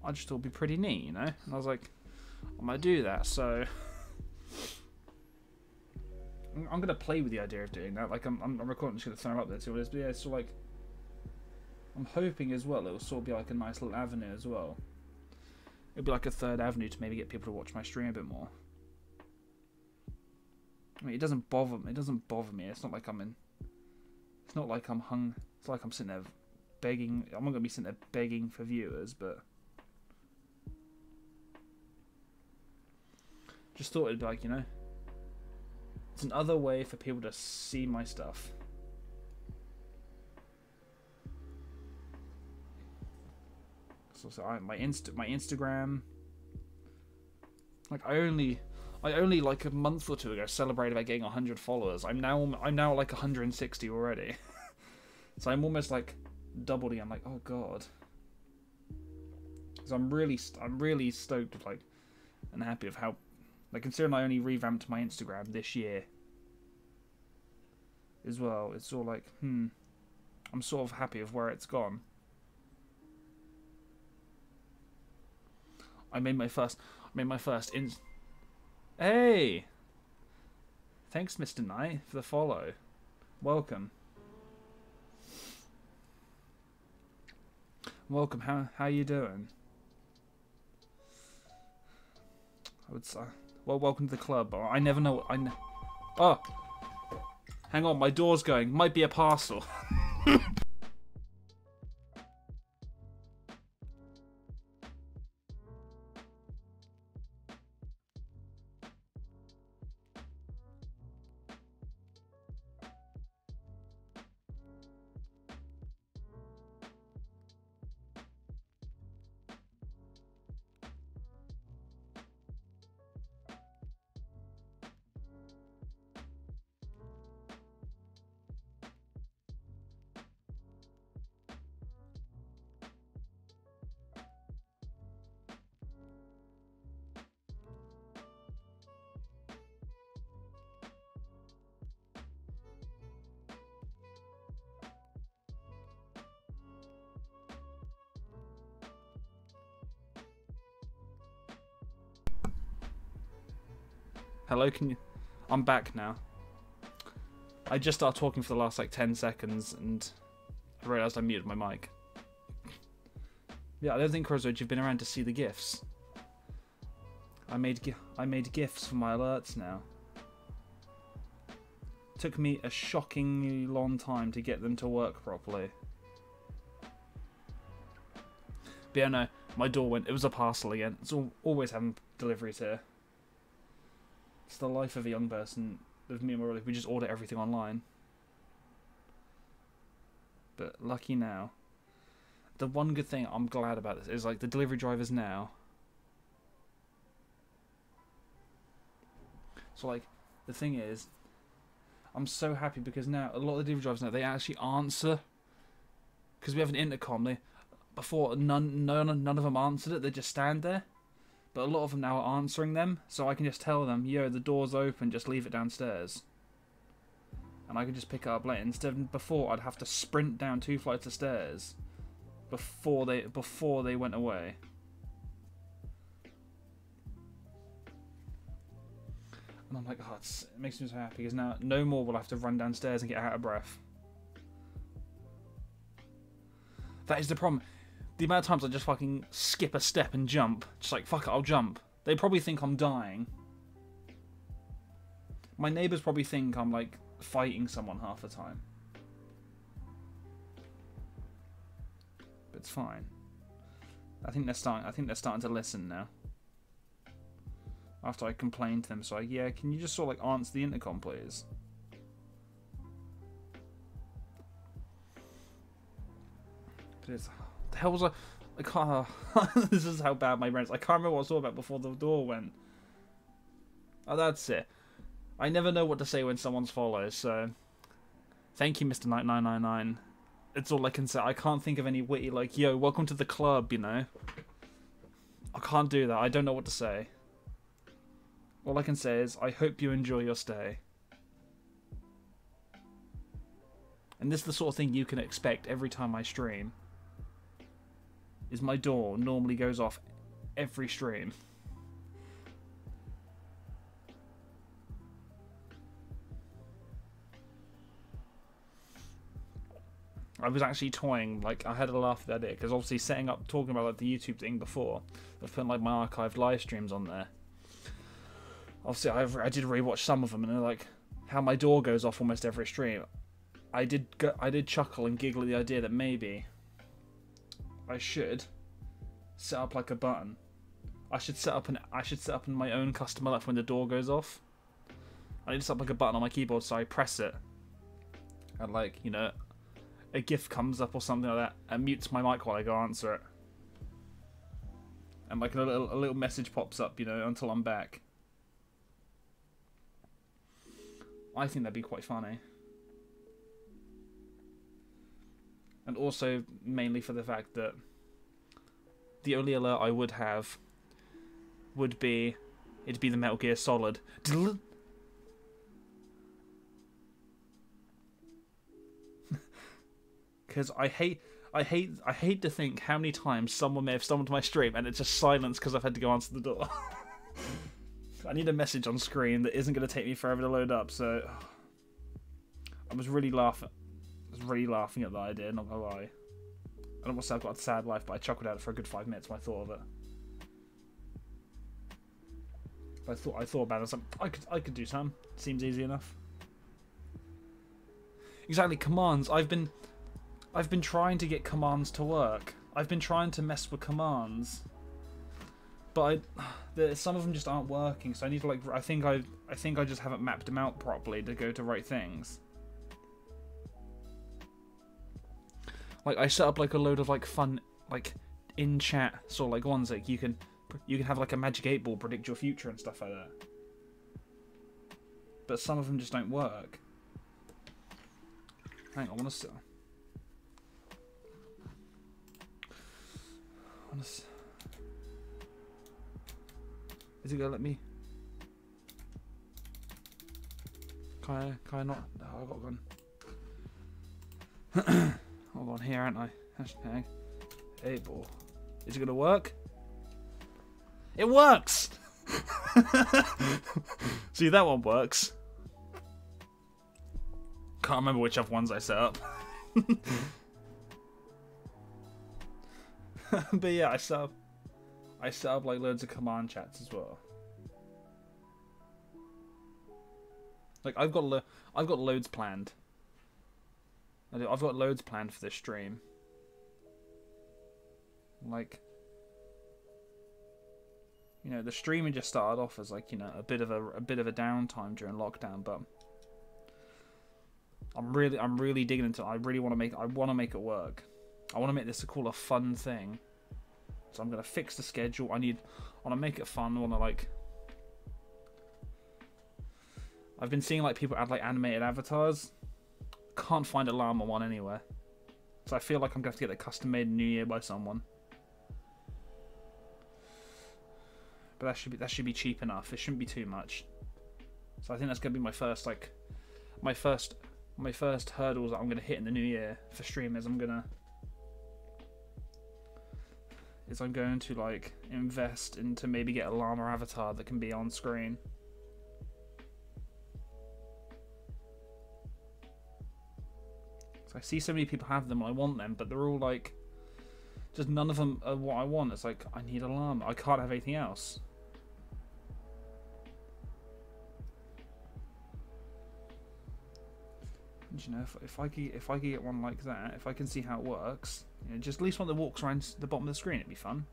I just thought it'd be pretty neat, you know. And I was like, I might do that. So I'm gonna play with the idea of doing that. Like I'm recording, just gonna throw it up there too. But yeah, it's sort of like I'm hoping as well it'll sort of be like a nice little avenue as well. It'll be like a third avenue to maybe get people to watch my stream a bit more. I mean, it doesn't bother me. It doesn't bother me. It's not like I'm in. It's not like I'm hung. It's like I'm sitting there begging. I'm not gonna be sitting there begging for viewers, but just thought it'd be like, you know, it's another way for people to see my stuff. So my Instagram. Like I only like a month or two ago celebrated about getting 100 followers. I'm now like 160 already. So I'm almost like doubling. I'm like, oh god. So I'm really stoked with, like, and happy of how, like, considering I only revamped my Instagram this year as well. It's all like, I'm sort of happy of where it's gone. I made my first Hey! Thanks, Mr. Knight, for the follow. Welcome. Welcome. How you doing? I would say, well, welcome to the club. I never know. Oh, hang on, my door's going. Might be a parcel. Hello, can you... I'm back now. I just started talking for the last, like, 10 seconds, and I realised I muted my mic. Yeah, I don't think, Crozwood, you've been around to see the GIFs. I made GIFs for my alerts now. Took me a shockingly long time to get them to work properly. But yeah, no, my door went... It was a parcel again. It's always having deliveries here. It's the life of a young person. With me and my brother, we just order everything online. But lucky now. The one good thing I'm glad about this is, like, the delivery drivers now. So, like, the thing is, I'm so happy because now a lot of the delivery drivers now, they actually answer. Because we have an intercom. Before none of them answered it. They just stand there. But a lot of them now are answering them, so I can just tell them, yo, the door's open, just leave it downstairs. And I can just pick it up later. Instead of before, I'd have to sprint down 2 flights of stairs before they went away. And I'm like, oh, it makes me so happy, because now no more will I have to run downstairs and get out of breath. That is the problem. The amount of times I just fucking skip a step and jump. Just like, fuck it, I'll jump. They probably think I'm dying. My neighbours probably think I'm, like, fighting someone half the time. But it's fine. I think they're starting to listen now. After I complained to them, so like, yeah, can you just sort of, like, answer the intercom, please? But it's... The hell was I I can't. This is how bad my brain is. I can't remember what I was talking about before the door went. Oh, that's it. I never know what to say when someone's follows, so... Thank you, Mr. 9999. It's all I can say. I can't think of any witty, like, yo, welcome to the club, you know? I can't do that. I don't know what to say. All I can say is, I hope you enjoy your stay. And this is the sort of thing you can expect every time I stream. Is my door normally goes off every stream. I was actually toying, like, I had a laugh at it, because obviously setting up, talking about like the YouTube thing before, I've put like my archived live streams on there. Obviously, I did rewatch some of them, and they're like, how my door goes off almost every stream. I did chuckle and giggle at the idea that maybe I should set up like a button. I should set up in my own custom alert when the door goes off. I need to set up like a button on my keyboard, so I press it, and like, you know, a GIF comes up or something like that and mutes my mic while I go answer it. And like a little message pops up, you know, until I'm back. I think that'd be quite funny. And also, mainly for the fact that the only alert I would have would be, it'd be the Metal Gear Solid. Because I hate to think how many times someone may have stumbled to my stream and it's just silence because I've had to go answer the door. I need a message on screen that isn't going to take me forever to load up, so I was really laughing. At the idea, not gonna lie. I don't want to say I've got a sad life, but I chuckled at it for a good 5 minutes when I thought of it. I thought about it. I was like, I could do some. Seems easy enough. Exactly, commands. I've been trying to get commands to work. I've been trying to mess with commands, but some of them just aren't working. So I need to like. I think I just haven't mapped them out properly to go to right things. Like I set up like a load of like fun like in chat sort of like ones like you can have like a magic 8 ball predict your future and stuff like that. But some of them just don't work. Hang on, I want to. Is it gonna let me? Can I not? No, I've got a gun. Hold on, here, aren't I? Hashtag 8 ball. Is it gonna work? It works! See, that one works. Can't remember which other ones I set up. But yeah, I set up like loads of command chats as well. Like I've got loads planned. I've got loads planned for this stream. Like, you know, the streaming just started off as like, you know, a bit of a downtime during lockdown, but I'm really digging into it. I want to make it work. I want to make this a fun thing. So I'm gonna fix the schedule. I want to make it fun. I want to like. I've been seeing like people add like animated avatars. Can't find a llama one anywhere. So I feel like I'm gonna have to get that custom made in New Year by someone. But that should be cheap enough. It shouldn't be too much. So I think that's gonna be my first hurdles that I'm gonna hit in the new year for streamers. I'm going to like invest into maybe get a llama avatar that can be on screen. So I see so many people have them and I want them, but they're all like, just none of them are what I want. It's like, I need a llama. I can't have anything else. And, you know, if I could get one like that, if I can see how it works, you know, just at least one that walks around the bottom of the screen, it'd be fun.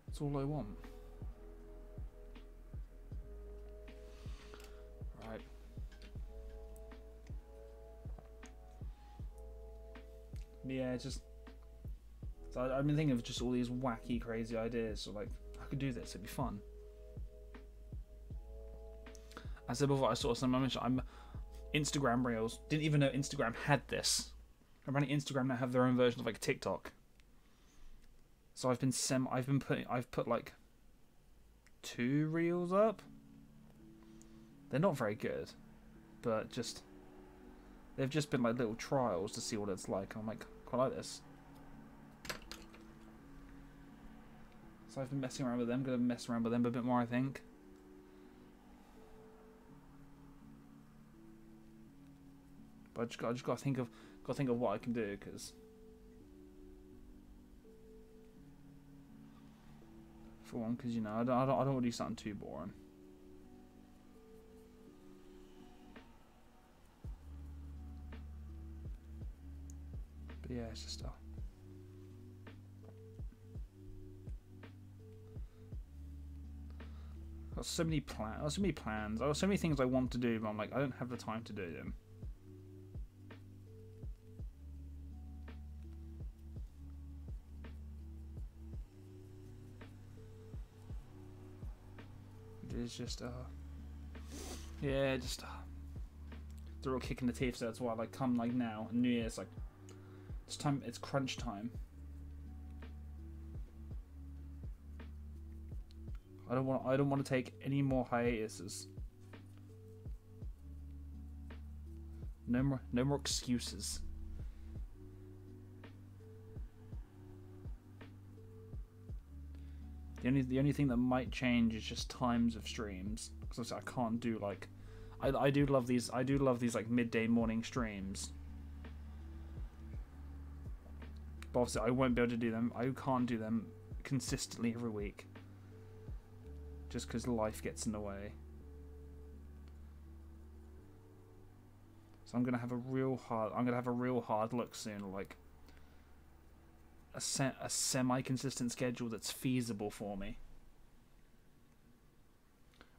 That's all I want. Right. Yeah, just... So I've been thinking of just all these wacky, crazy ideas. So like, I could do this. It'd be fun. I said before, I saw some image. Instagram Reels. Didn't even know Instagram had this. Apparently, Instagram now have their own version of like TikTok. So I've put like 2 reels up. They're not very good, but they've just been like little trials to see what it's like. I'm like, quite like this. So I've been messing around with them. Gonna mess around with them a bit more, I think. But I just got to think of what I can do, because for one, because you know I don't want to do something too boring. But yeah, it's just stuff. Got so many plans. I got so many things I want to do, but I'm like, I don't have the time to do them. It's just yeah, just it's a real kick in the teeth. So that's why, like, come like now, New Year's, like, it's time. It's crunch time. I don't want to take any more hiatuses. No more excuses. The only thing that might change is just times of streams, because I can't do like I do love these like midday morning streams. But obviously I won't be able to do them. I can't do them consistently every week. Just because life gets in the way. So I'm gonna have a real hard look soon, like a semi-consistent schedule that's feasible for me.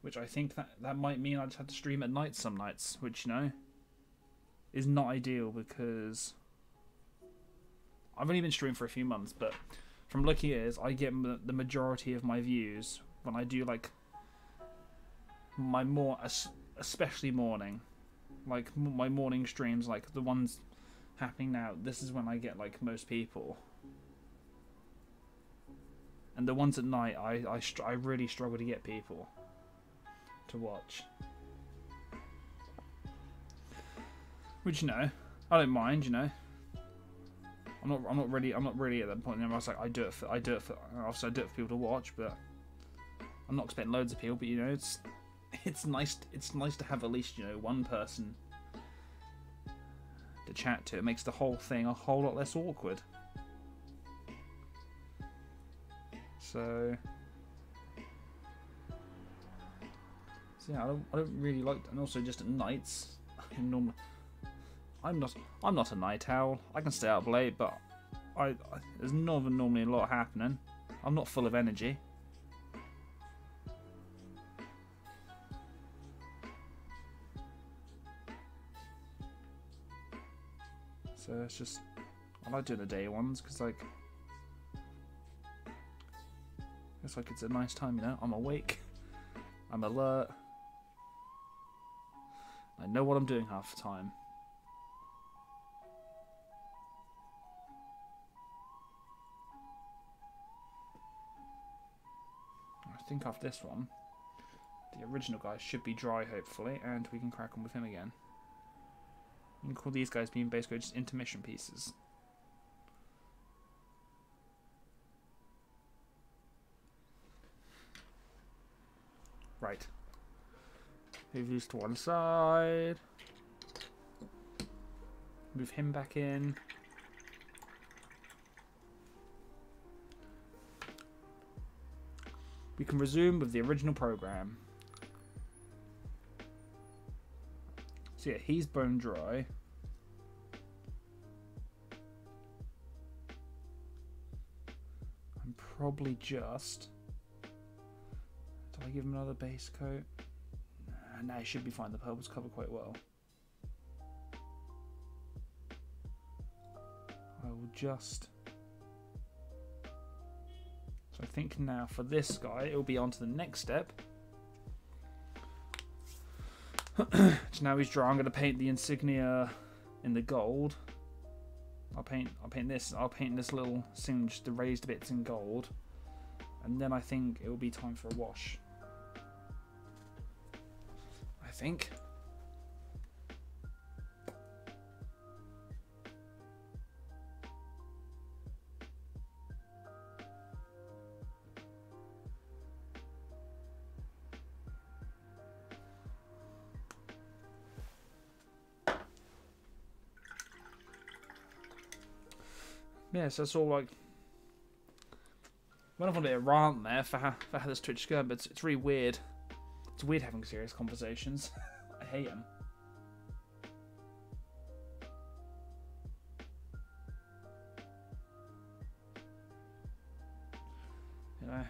Which I think that might mean I just have to stream at night some nights, which, you know, is not ideal, because I've only been streaming for a few months, but from looking at it, I get the majority of my views when I do like my especially morning, like my morning streams, like the ones happening now. This is when I get like most people, and the ones at night, I really struggle to get people to watch. Which, you know, I don't mind. You know, I'm not really at that point. You know, I was like, I do it for obviously I do it for people to watch, but I'm not expecting loads of people. But you know, it's nice to have at least, you know, one person to chat to. It makes the whole thing a whole lot less awkward. So yeah, I don't really like, and also just at nights, I'm not a night owl. I can stay up late, but there's not normally a lot happening. I'm not full of energy. So it's just, I like doing the day ones, because like, it's like, it's a nice time, you know. I'm awake, I'm alert, I know what I'm doing half the time. I think after this one, the original guy should be dry, hopefully, and we can crack on with him again. You can call these guys being basically just intermission pieces. Right. Move these to one side. Move him back in. We can resume with the original program. So yeah, he's bone dry. I'm probably just... Do I give him another base coat? Nah, he should be fine. The purple's covered quite well. I will will just... So I think now for this guy, it will be on to the next step. So now he's dry. I'm going to paint the insignia in the gold. I'll paint this. I'll paint this little singe, the raised bits in gold, and then I think it will be time for a wash. I think. Yeah, so it's all like... I went off on a bit of a rant there for how this Twitch is going, but it's really weird. It's weird having serious conversations. I hate them. You know,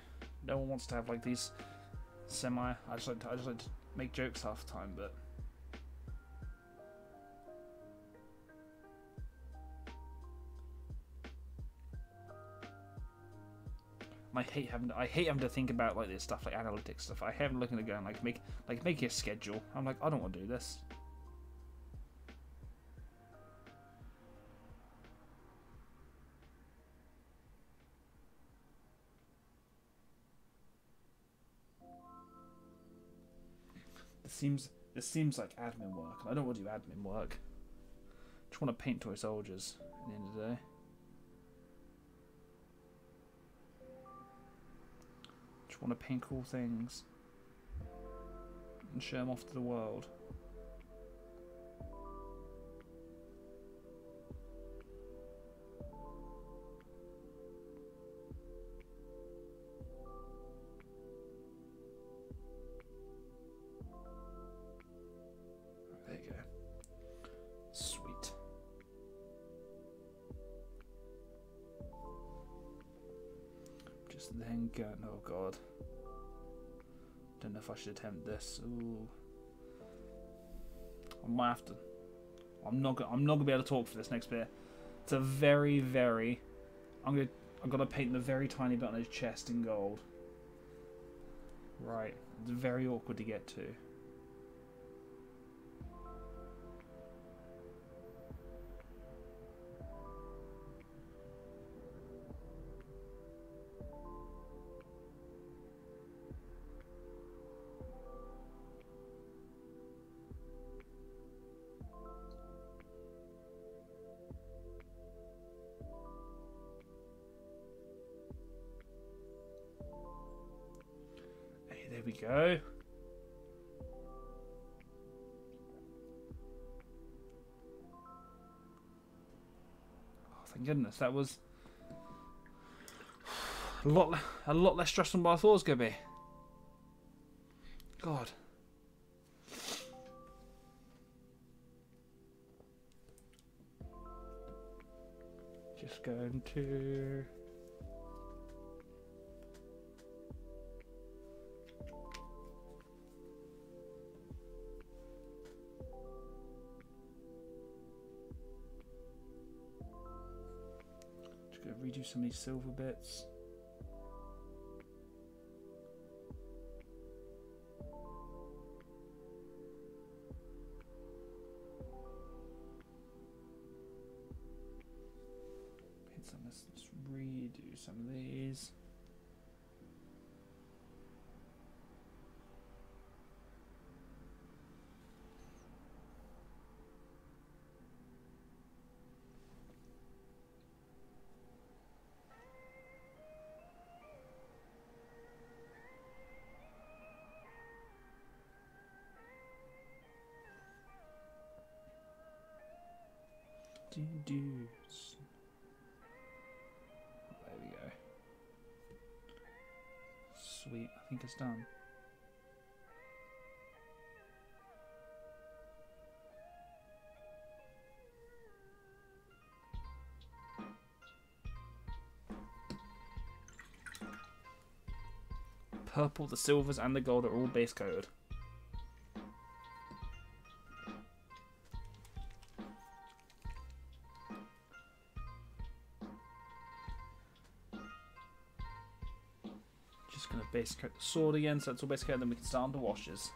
no one wants to have like these I just like to make jokes half the time, but... I hate having to think about like this stuff, like analytics stuff. I hate looking at going make a schedule. I'm like, I don't want to do this. This seems like admin work, and I don't want to do admin work. I just want to paint toy soldiers at the end of the day. Want to paint cool things and show them off to the world. There you go. Sweet. Just then go. Oh god. Don't know if I should attempt this. Ooh. I might have to. I'm not gonna be able to talk for this next bit. It's a very. I'm gonna paint the very tiny bit on his chest in gold. Right. It's very awkward to get to. There we go. Oh, thank goodness, that was a lot less stressful than I thought it was going to be. God. Just going to... redo some of these silver bits. Let's redo some of these. There we go. Sweet, I think it's done. Purple, the silvers, and the gold are all base coated. Basic coat the sword again, so that's all basic coat, then we can start on the washes.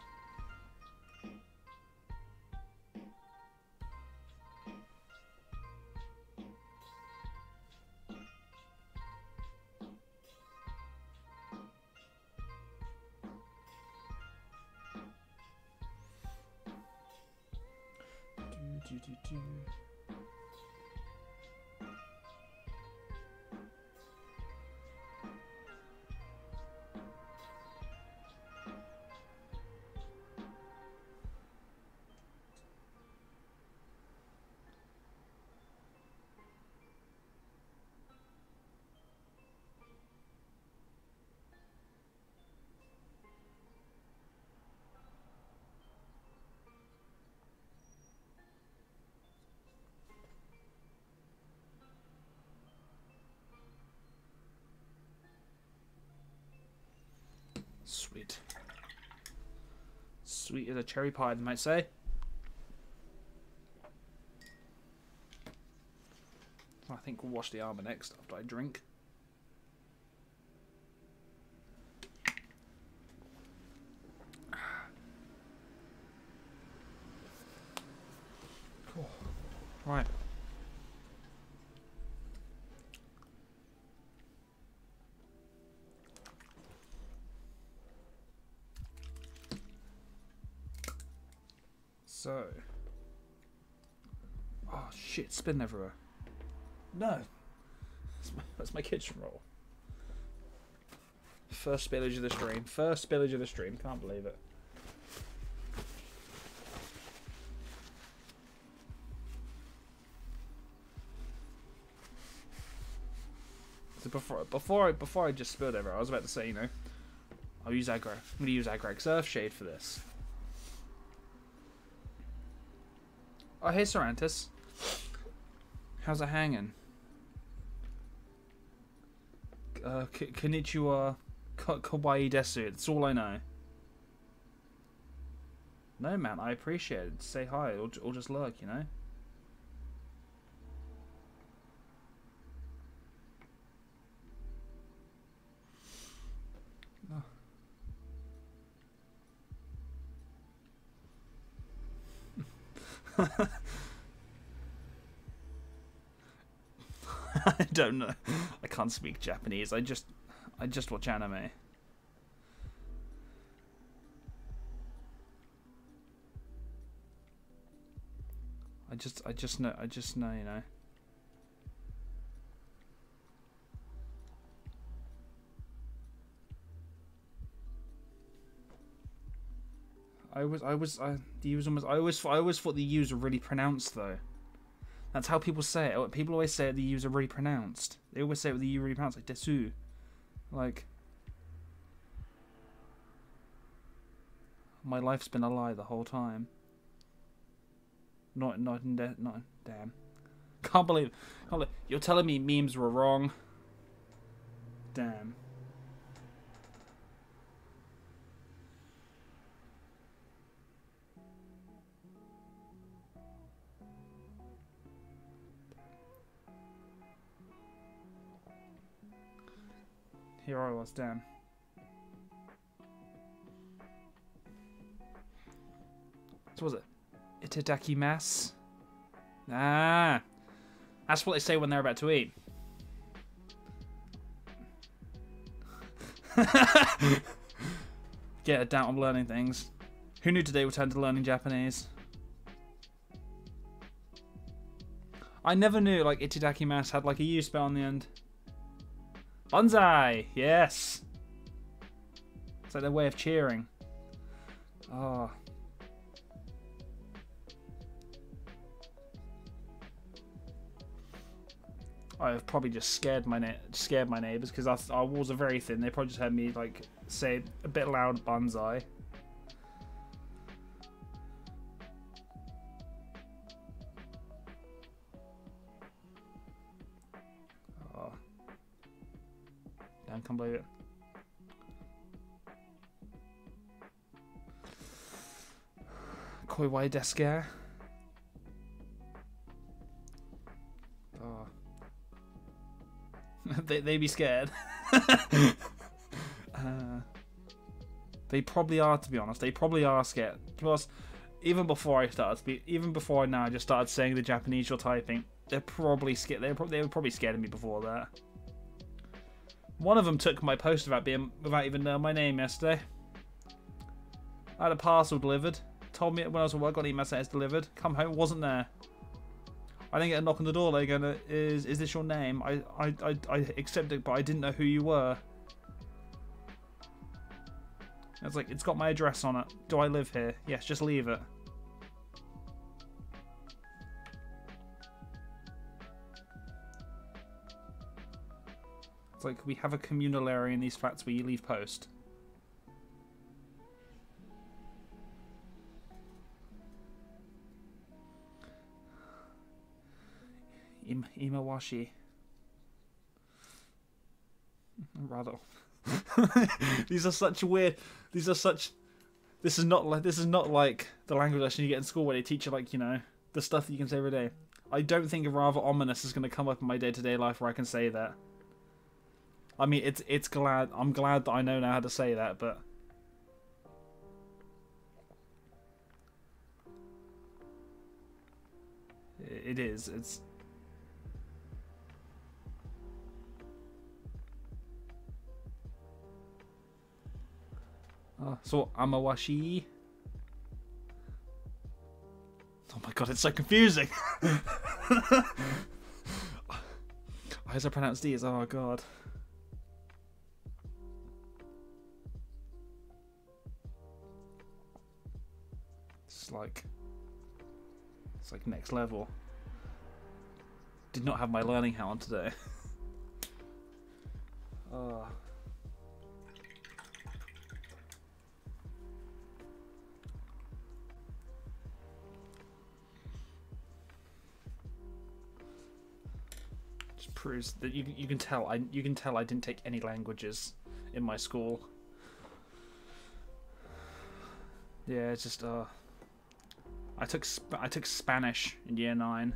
Sweet. Sweet as a cherry pie, they might say. I think we'll wash the armor next after I drink. Cool. Right. So, oh shit, spin everywhere. No, that's my kitchen roll. First spillage of the stream. First spillage of the stream. Can't believe it. So before I just spilled everywhere, I was about to say, you know, I'll use aggro. I'm gonna use Aggreg's Earthshade for this. Oh, hey, Sarantis. How's it hanging? Konnichiwa kawaii desu. That's all I know. No, man, I appreciate it. Say hi or just lurk, you know? I don't know. I can't speak Japanese. I just watch anime. I just know, you know. I always thought the U's were really pronounced though. That's how people say it. People always say the U's are really pronounced. They always say it with the U really pronounced, like desu. Like, my life's been a lie the whole time. Not damn. Can't believe you're telling me memes were wrong. Damn. Here I was, damn. So was it? Itadakimasu? Ah, that's what they say when they're about to eat. Get a doubt on learning things. Who knew today would turn to learning Japanese? I never knew like Itadakimasu had like a U spell on the end. Bonsai! Yes! It's like their way of cheering. Oh. I've probably just scared my neighbours because our walls are very thin. They probably just heard me like say a bit loud bonsai. Oh. I can't believe it. Koiwai desu? Oh. they be scared. They probably are, to be honest. They probably are scared. Plus, even before I now just started saying the Japanese you're typing, they're probably scared. They were probably scared of me before that. One of them took my post without even knowing my name yesterday. I had a parcel delivered. Told me when I was at work, got an email saying it's delivered. Come home, wasn't there. I didn't get a knock on the door. They're going, is this your name? I accepted it, but I didn't know who you were. I was like, it's got my address on it. Do I live here? Yes, just leave it. It's like, we have a communal area in these flats where you leave post. Imawashi. Rather. These are such weird. This is not like the language lesson you get in school where they teach you, like, you know, the stuff that you can say every day. I don't think a rather ominous is going to come up in my day-to-day life where I can say that. I mean, I'm glad that I know now how to say that, but it's. So Amawashi. Oh my god, it's so confusing. As I pronounce these, oh god. It's like next level. Did not have my learning hat on today. Oh. Proves that you can tell I didn't take any languages in my school. Yeah, it's just I took Spanish in year 9.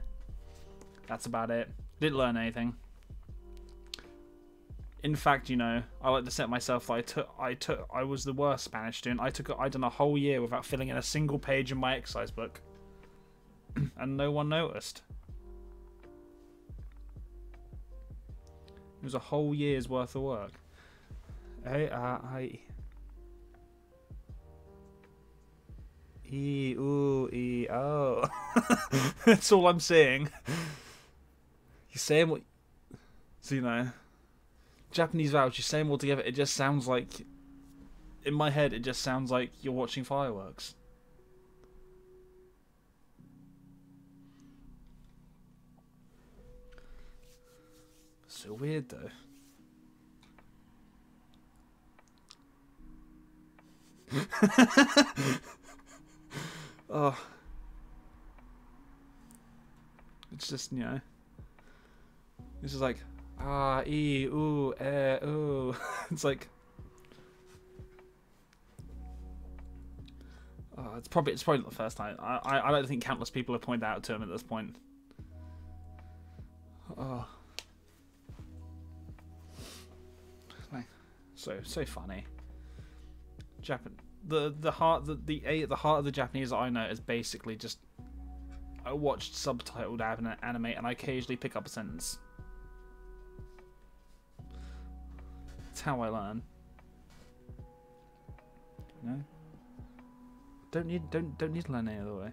That's about it. Didn't learn anything. In fact, you know, I like to set myself that I was the worst Spanish student. I done a whole year without filling in a single page in my exercise book, and no one noticed. It was a whole year's worth of work. Oh. That's all I'm saying. You're saying what... So, you know... Japanese vowels, you say them all together, it just sounds like... In my head, it just sounds like you're watching fireworks. So weird, though. Oh. It's just, you know. This is like, ooh. It's like, it's probably not the first time. I don't think countless people have pointed out to him at this point. Oh. So funny. The heart of the Japanese that I know is basically just I watched subtitled anime and I occasionally pick up a sentence. It's how I learn. You know? Don't need to learn any other way.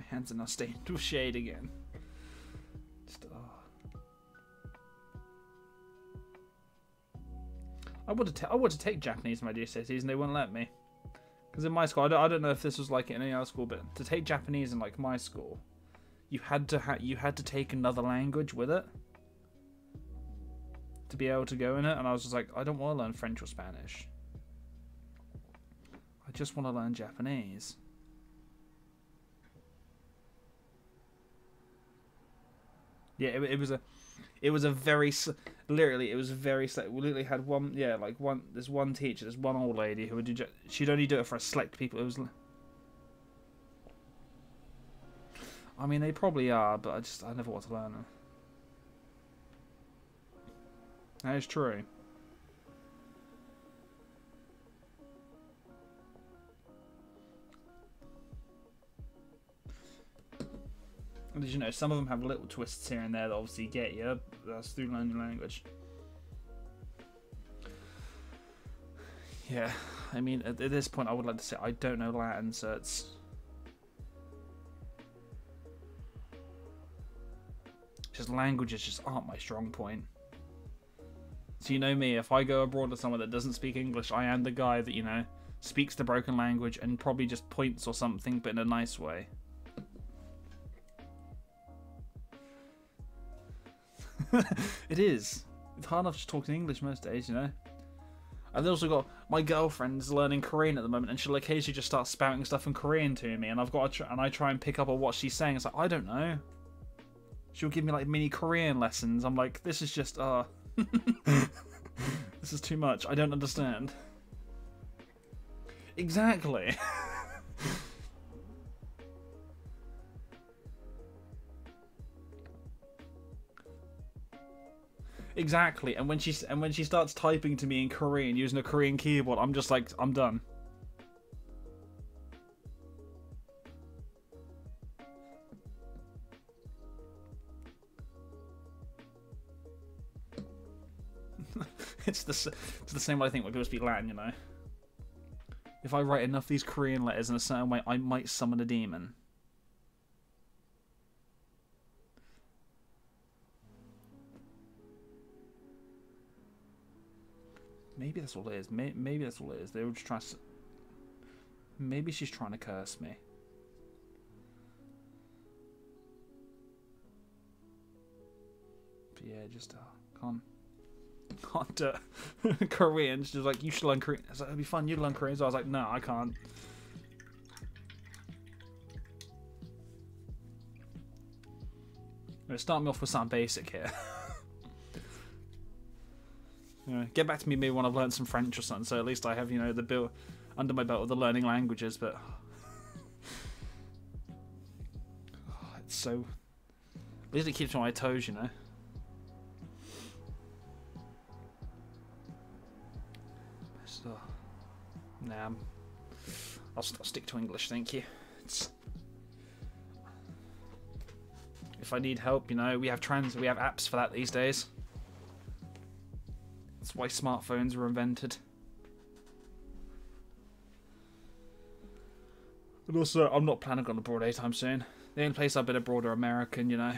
Hands are now stained with shade again. Just, I wanted to take Japanese in my GCSEs and they wouldn't let me. Because in my school, I don't know if this was like in any other school, but to take Japanese in like my school, you had to take another language with it to be able to go in it. And I was just like, I don't want to learn French or Spanish. I just want to learn Japanese. Yeah, it was a very literally we literally had one there's one teacher, there's one old lady who would do, she'd only do it for a select people. It was I mean, they probably are, but I never want to learn them. That is true. And did you know, some of them have little twists here and there that obviously get you. That's through learning language. Yeah, I mean, at this point, I would like to say I don't know Latin, so it's... just languages just aren't my strong point. So you know me, if I go abroad with someone that doesn't speak English, I am the guy that, you know, speaks the broken language and probably just points or something, but in a nice way. It is. It's hard enough just talking English most days, you know. I've also got my girlfriend's learning Korean at the moment, and she'll occasionally just start spouting stuff in Korean to me, and I've got to I try and pick up on what she's saying. It's like, I don't know. She'll give me like mini Korean lessons. I'm like, this is just this is too much. I don't understand. Exactly. Exactly. And when she starts typing to me in Korean using a Korean keyboard, I'm just like, I'm done. It's the same way I think when people speak Latin, you know. If I write enough of these Korean letters in a certain way, I might summon a demon. Maybe that's all it is. Maybe that's all it is. They were just trying to... Maybe she's trying to curse me. But yeah, just can't Korean. She's like, you should learn Korean. I was like, it'd be fun. You'd learn Korean. So I was like, no, I can't. Start me off with something basic here. Get back to me maybe when I've learned some French or something, so at least I have, you know, the bill under my belt with the learning languages, but it's so... At least it keeps me on my toes, you know. So, nah, I'll stick to English, thank you. If I need help, you know, we have apps for that these days. That's why smartphones were invented. But also, I'm not planning on abroad anytime soon. The only place I've been abroad are American, you know.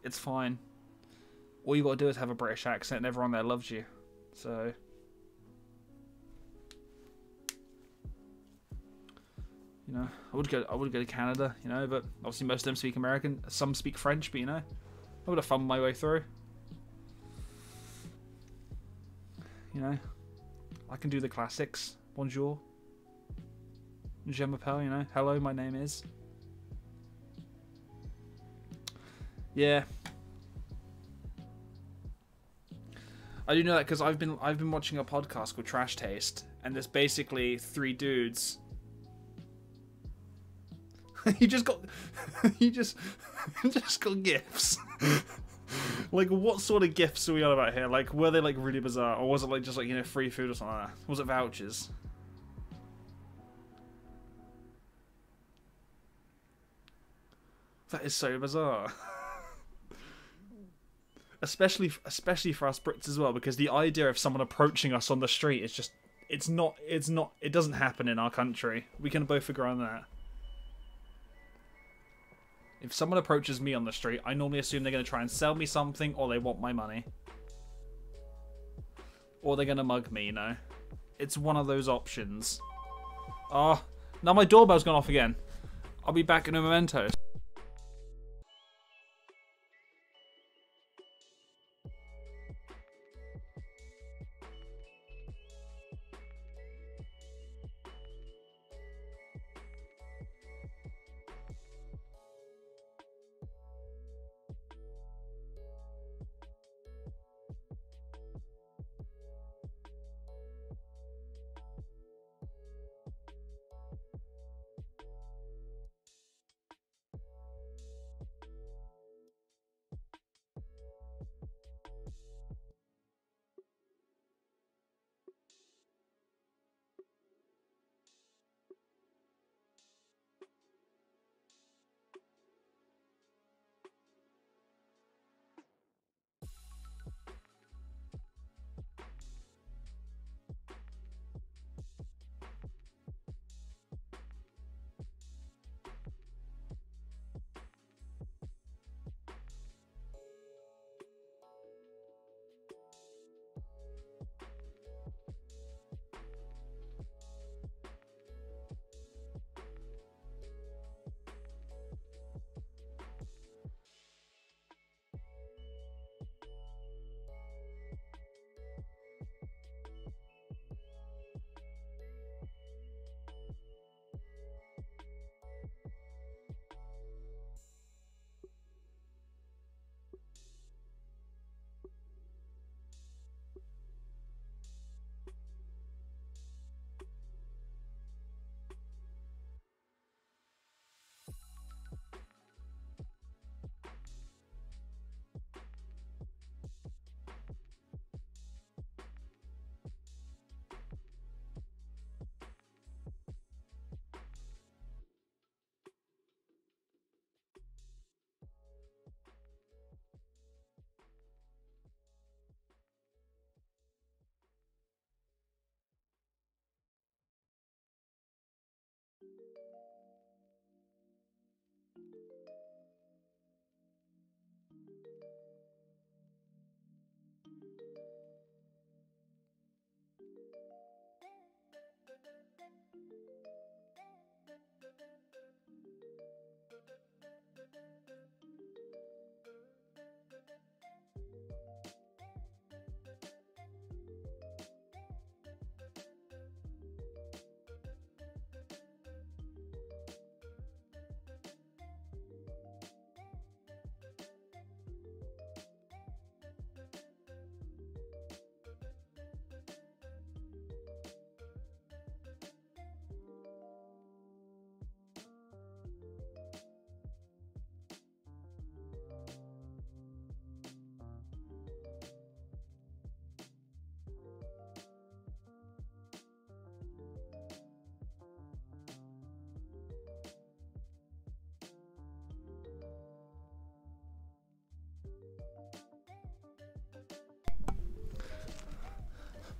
It's fine. All you gotta do is have a British accent and everyone there loves you. So... You know, I would go to Canada, you know, but obviously most of them speak American. Some speak French, but you know, I would have fun my way through. You know, I can do the classics. Bonjour. Je m'appelle, you know. Hello, my name is. Yeah. I do know that because I've been watching a podcast called Trash Taste, and there's basically 3 dudes. You just got gifts. Like, what sort of gifts are we on about here? Like, were they like really bizarre, or was it like just like, you know, free food or something like that? Was it vouchers? That is so bizarre. Especially for us Brits as well, because the idea of someone approaching us on the street is just, it doesn't happen in our country. We can both agree on that. If someone approaches me on the street, I normally assume they're going to try and sell me something, or they want my money. Or they're going to mug me, you know. It's one of those options. Oh, now my doorbell's gone off again. I'll be back in a memento.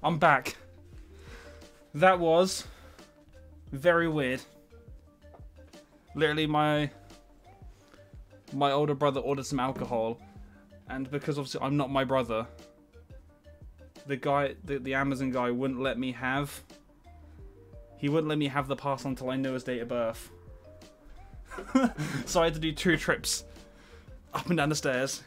I'm back. That was very weird. Literally, my older brother ordered some alcohol, and because obviously I'm not my brother, the Amazon guy wouldn't let me have. He wouldn't let me have the parcel until I knew his date of birth. So I had to do 2 trips up and down the stairs.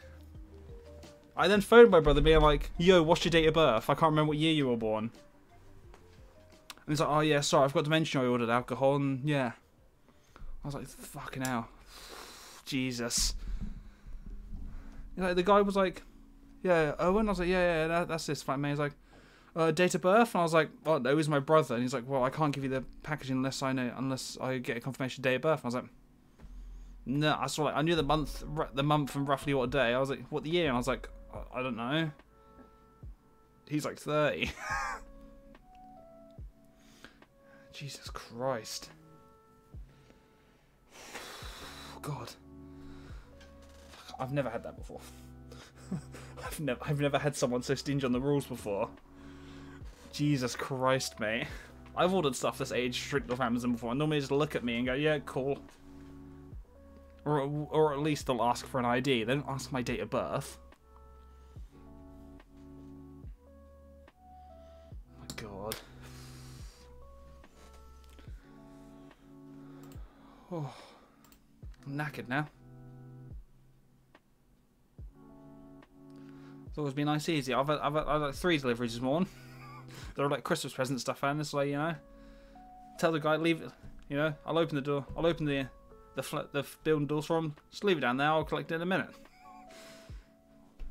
I then phoned my brother being like, yo, what's your date of birth? I can't remember what year you were born. And he's like, oh yeah, sorry, I forgot to mention I ordered alcohol, and yeah. I was like, fucking hell. Jesus. You know, the guy was like, yeah, Owen? I was like, yeah, that's this flat mate. He's like, date of birth? And I was like, oh no, he's my brother. And he's like, well, I can't give you the packaging unless I get a confirmation date of birth. And I was like, no, I knew the month and roughly what day. I was like, what the year? And I was like, I don't know. He's like 30. Jesus Christ. God. I've never had that before. I've never had someone so stingy on the rules before. Jesus Christ, mate. I've ordered stuff this age straight off Amazon before, and normally just look at me and go, yeah, cool. Or at least they'll ask for an ID. They don't ask my date of birth. Oh my God. Oh, I'm knackered now. It's always been nice easy. I've had like 3 deliveries this morning. They're like Christmas present stuff, and it's like, you know, tell the guy leave it. You know, I'll open the door. I'll open the building doors for him. Just leave it down there. I'll collect it in a minute.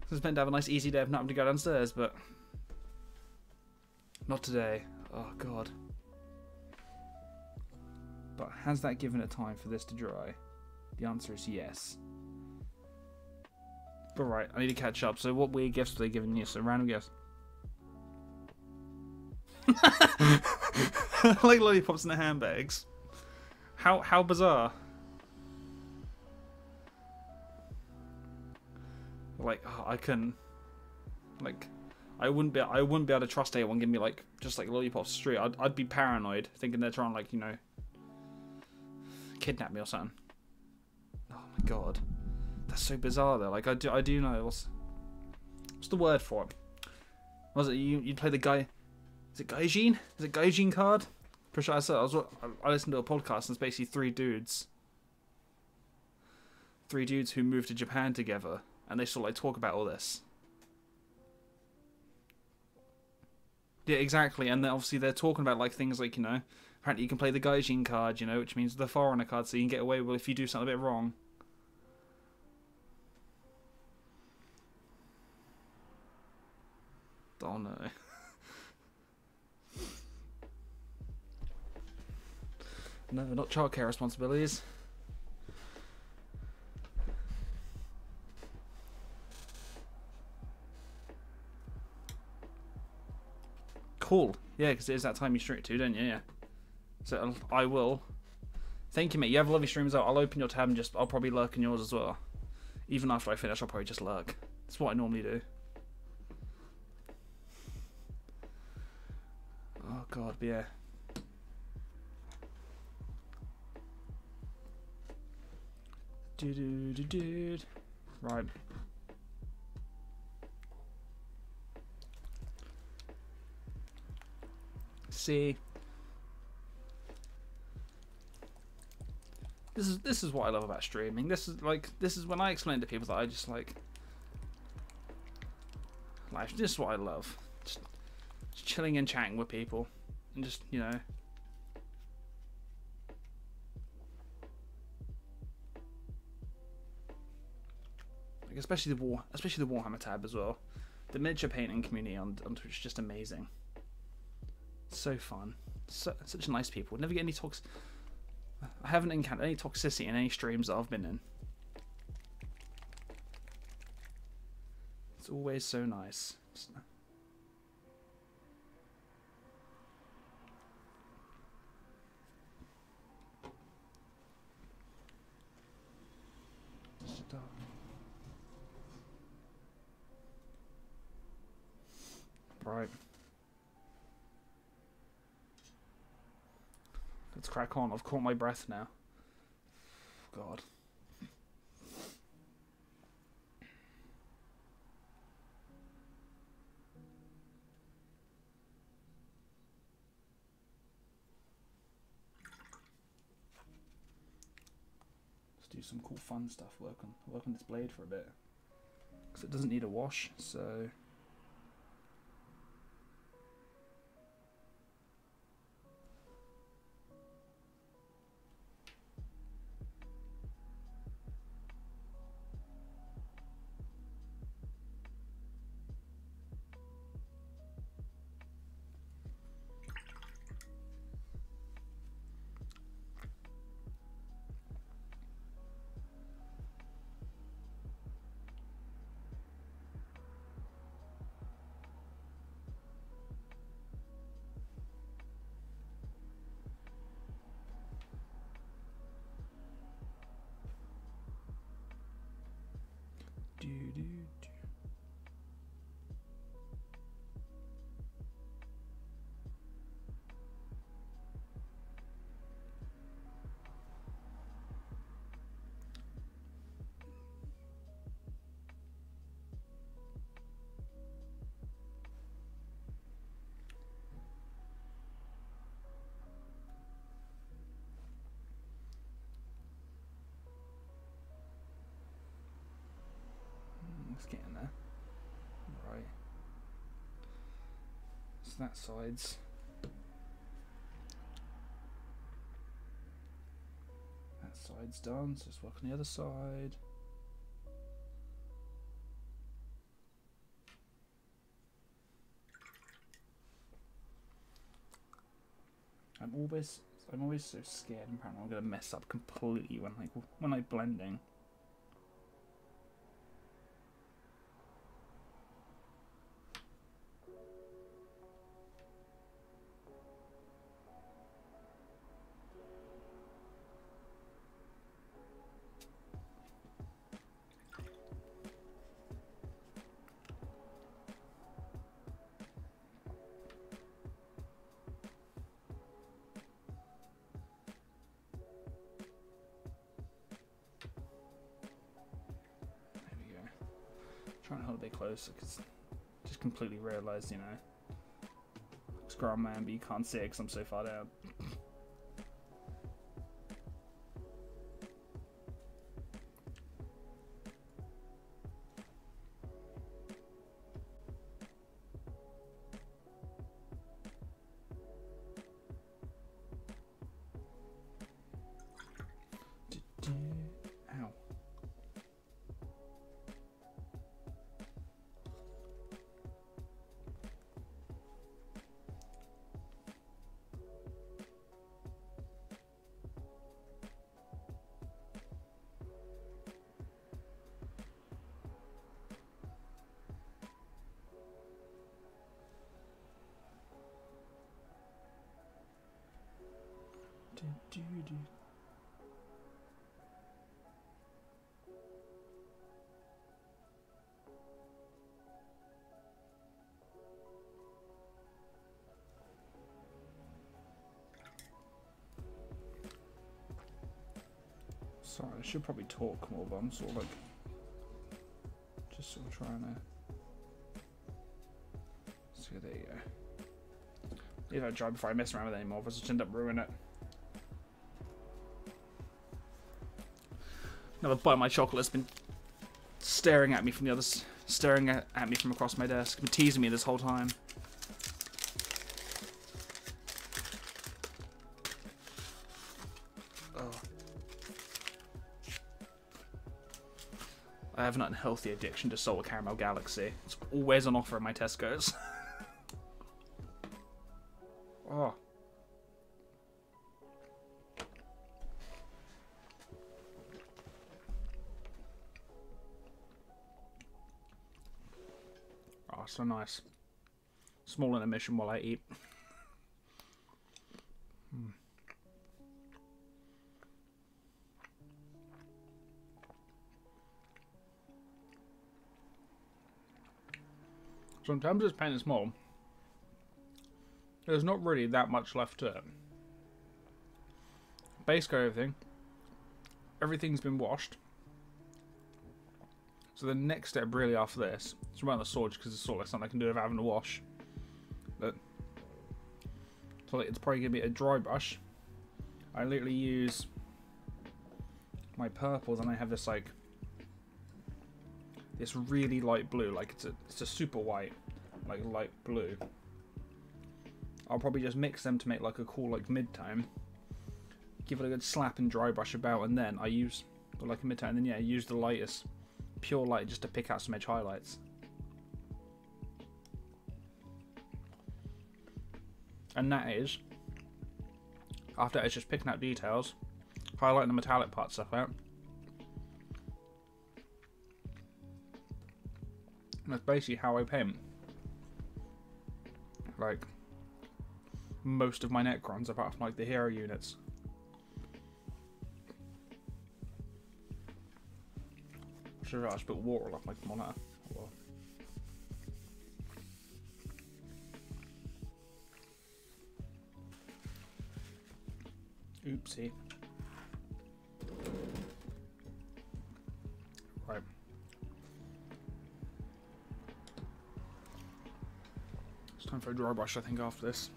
So it's meant to have a nice easy day of not having to go downstairs, but not today. Oh God. But has that given it time for this to dry? The answer is yes. But right, I need to catch up. So what weird gifts are they giving you? So random gifts. Like lollipops in the handbags. How bizarre. Like, oh, I can, like, I wouldn't be able to trust anyone giving me like just like lollipops straight. I'd be paranoid, thinking they're trying to, like, you know, kidnap me or something. Oh my God, that's so bizarre though. Like I do know what's the word for it? Was it you'd play the guy? Is it Gaijin? Is it Gaijin card? Pretty sure I listened to a podcast and it's basically 3 dudes. 3 dudes who moved to Japan together, and they sort of like talk about all this. Yeah, exactly. And then obviously they're talking about like things like, you know, apparently you can play the Gaijin card, you know, which means the foreigner card, so you can get away with if you do something a bit wrong. Oh no. No, not childcare responsibilities. Cool. Yeah, because it is that time you stream to, don't you? Yeah. So I will. Thank you, mate. You have a lovely stream as well. I'll open your tab and I'll probably lurk in yours as well. Even after I finish, I'll probably just lurk. That's what I normally do. Oh God, but yeah. Dude. Right. See. This is what I love about streaming. This is when I explain to people that I just like life. This is what I love. Just chilling and chatting with people, and just, you know. Especially the Warhammer tab as well. The miniature painting community on Twitch is just amazing. So fun. Such nice people. Never get any talks. I haven't encountered any toxicity in any streams that I've been in. It's always so nice. Stop. Right. Let's crack on. I've caught my breath now. God. Let's do some cool fun stuff. Work on this blade for a bit. Because it doesn't need a wash, so... Let's get in there. Right. So that side's... That side's done, so let's work on the other side. I'm always so scared and paranoid I'm gonna mess up completely when I'm blending. Trying to hold a bit closer because just completely realised, you know, scroll man, but you can't see it because I'm so far down. Ow. Sorry, I should probably talk more, but I'm sort of like just sort of trying to. So there you go. If I try before I mess around with it anymore, I'll just end up ruining it. Another bite of my chocolate has been staring at me from the other, staring at me from across my desk. Been teasing me this whole time. Oh. I have an unhealthy addiction to Solar Caramel Galaxy. It's always on offer in my Tesco's. Oh. Oh, so nice. Small intermission while I eat. So in terms of this paint small, there's not really that much left to it. base coat everything. Everything's been washed. So the next step really after this is around the sword, because it's sort of like something I can do without having to wash. But so it's probably going to be a dry brush. I literally use my purples, and I have this like this really light blue, like it's a super white, like light blue. I'll probably just mix them to make like a cool like mid-tone. Give it a good slap and dry brush about, and then I use like a mid-tone, and then yeah, use the lightest pure light just to pick out some edge highlights. And that is, after it's just picking out details, highlighting the metallic part stuff out. And that's basically how I paint. Like most of my Necrons, apart from like the hero units. Should I just put water off my monitor? Well. Oopsie. Right. It's time for a dry brush, I think, after this.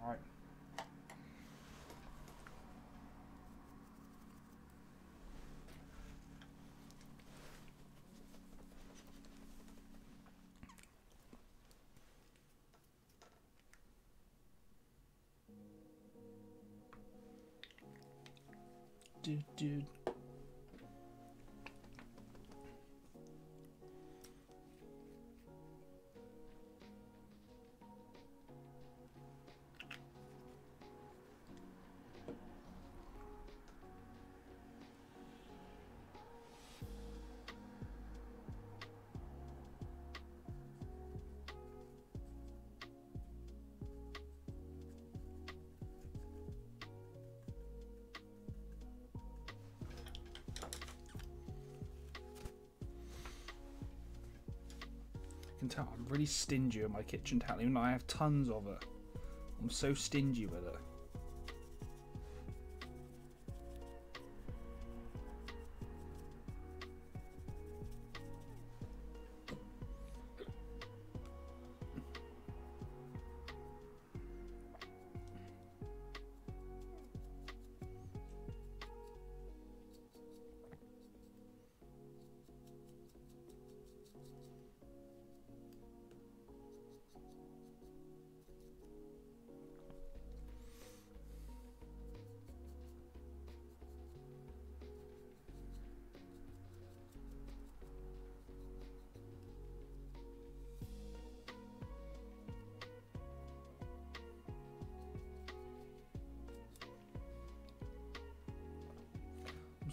Right. Dude. Can tell I'm really stingy with my kitchen towel, even though I have tons of it. I'm so stingy with it.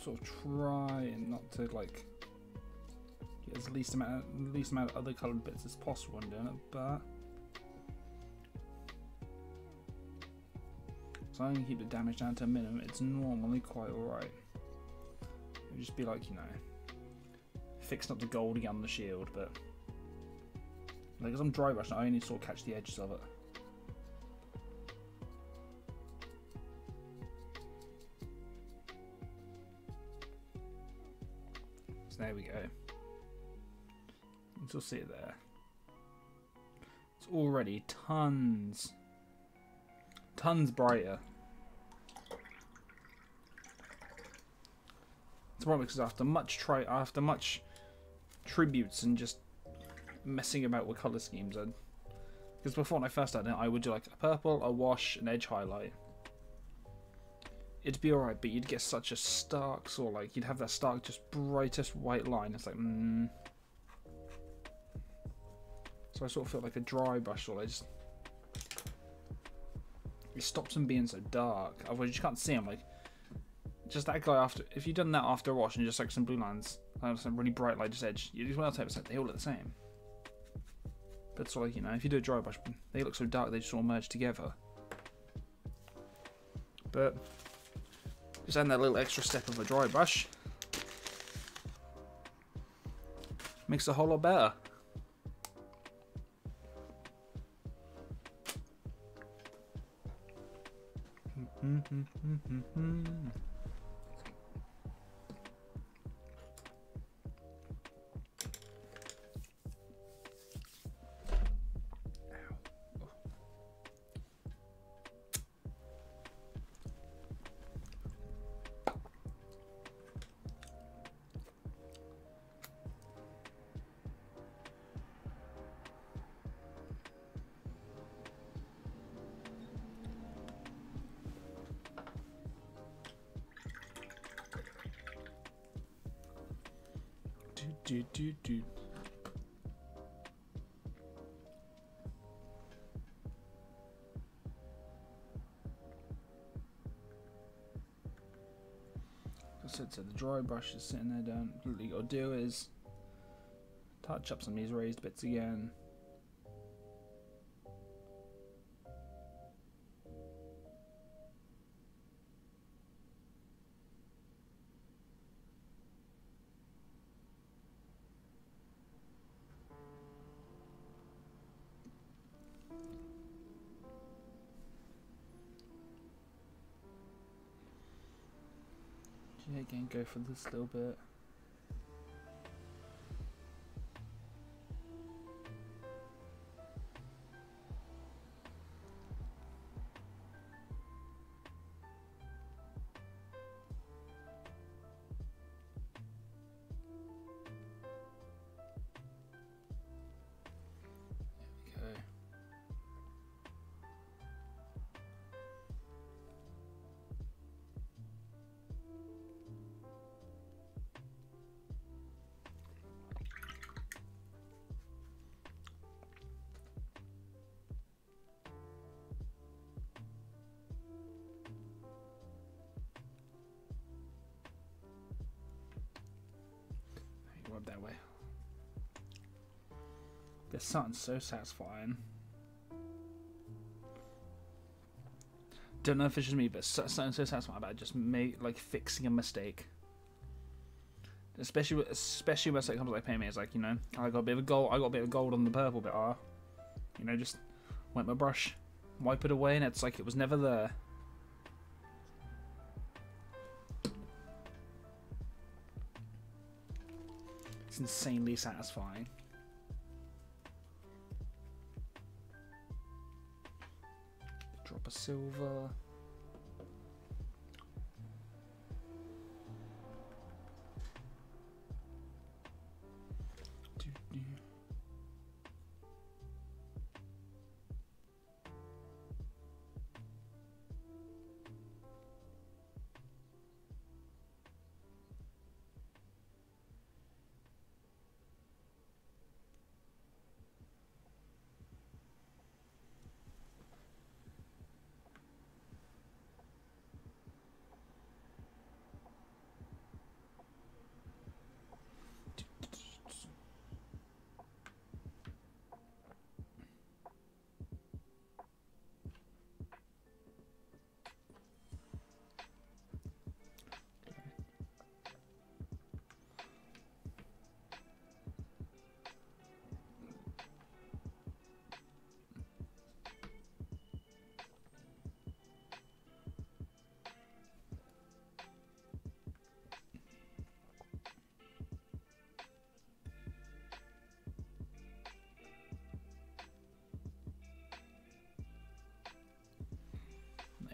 Sort of trying not to like get as least amount of other coloured bits as possible when doing it, but so I'm gonna keep the damage down to a minimum. It's normally quite alright. It'll just be like, you know, fixing up the gold again on the shield, but like as I'm dry brushing, I only sort of catch the edges of it. There we go. You can still see it there. It's already tons brighter. It's probably because after much tributes and just messing about with colour schemes, because before when I first started, I would do like a purple, a wash, an edge highlight. It'd be alright, but you'd get such a stark sort of like, you'd have that stark, just brightest white line. It's like, So I sort of feel like a dry brush, or just, it stops them being so dark. Otherwise, you just can't see them. Like, just that guy after, if you'd done that after a wash and just like some blue lines, some really bright light just edge, you just want to say they all look the same. But it's like, you know, if you do a dry brush, they look so dark, they just all merge together. But just add that little extra step of a dry brush. Makes it a whole lot better. Do. So the dry brush is sitting there down. All you gotta do is touch up some of these raised bits again. Again, go for this little bit. Rub that way. There's something so satisfying. Don't know if it's just me, but something so satisfying about just fixing a mistake. Especially when it comes to like painting, it's like, you know, I got a bit of gold on the purple bit. You know, just wet my brush, wipe it away, and it's like it was never there. It's insanely satisfying. Drop of silver.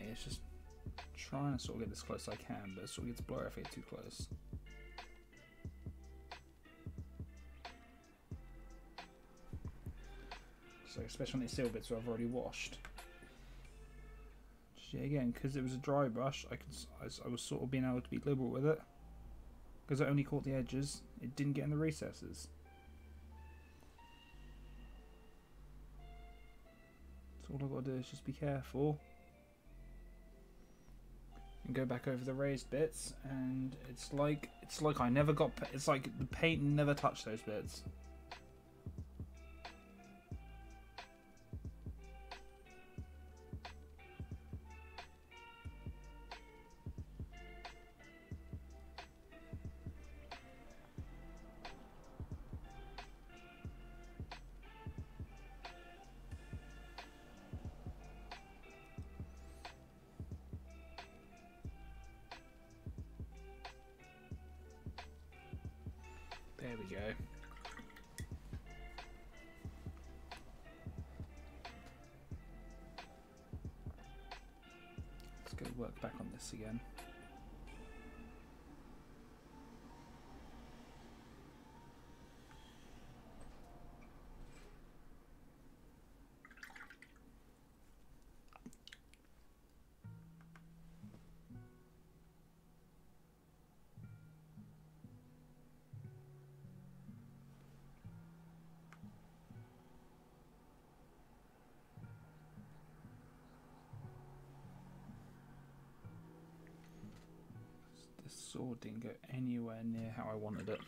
It's just trying to sort of get as close as I can, but it sort of gets blurry if I get too close. So especially on these seal bits where I've already washed. Just, yeah, again, because it was a dry brush, I was sort of being able to be liberal with it. Because I only caught the edges, it didn't get in the recesses. So all I've got to do is just be careful. And go back over the raised bits, and it's like I never got. It's like the paint never touched those bits. There we go. Let's go work back on this again. This sword didn't go anywhere near how I wanted it.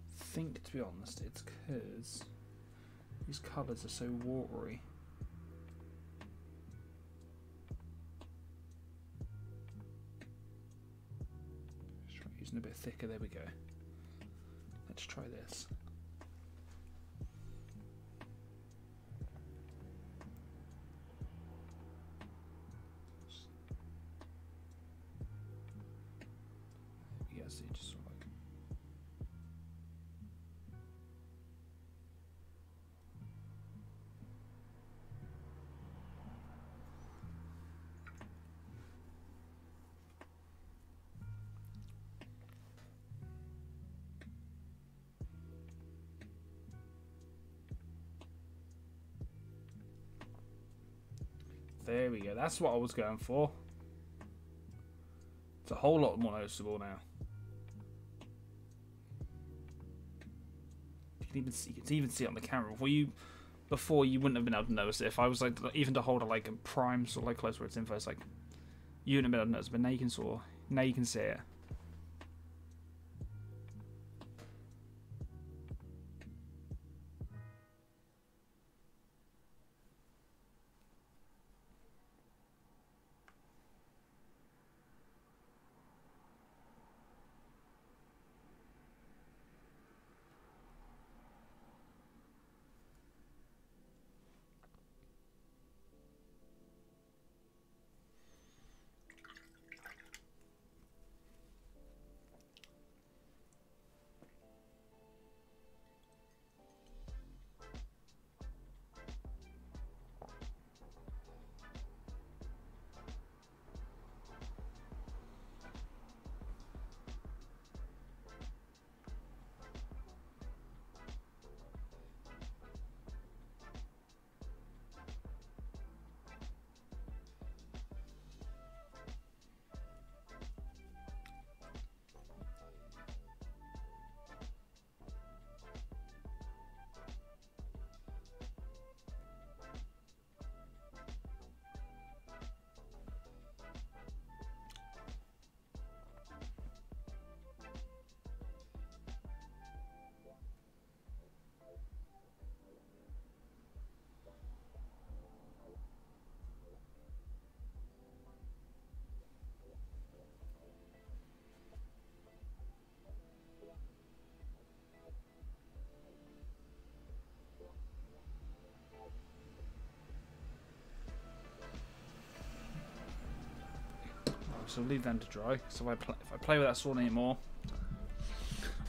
I think, to be honest, it's because these colours are so watery. Let's try using a bit thicker. There we go. Let's try this. Yeah, see, just sort of like. There we go. That's what I was going for. It's a whole lot more noticeable now. You can even see it on the camera. Before you wouldn't have been able to notice it. If I was like even to hold it like in prime, sort of like close where it's info, it's like you wouldn't have been able to notice. But now you can now you can see it. So leave them to dry. So if I play with that sword anymore,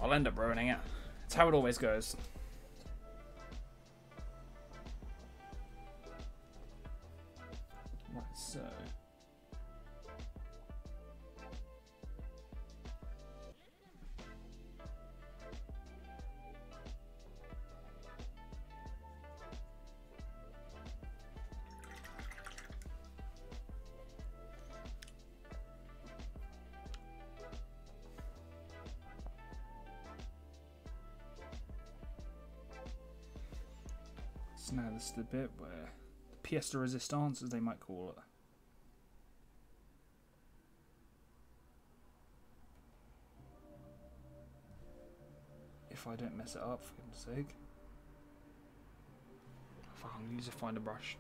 I'll end up ruining it. It's how it always goes. Right, so now this is the bit where the pièce de résistance, as they might call it. If I don't mess it up, for goodness sake. Fuck, I'm gonna use a finder brush.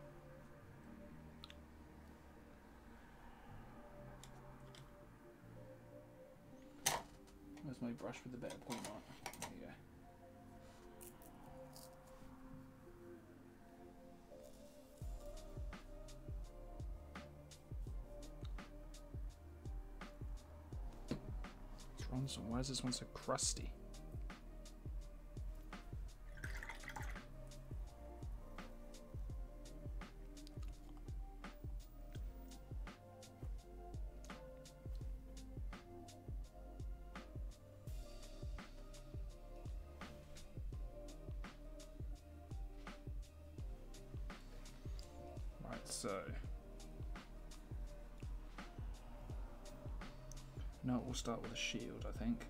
Where's my brush with the better point on it? There you go. bronze one. Why is this one so crusty? Right, so no, we'll start with a shield, I think.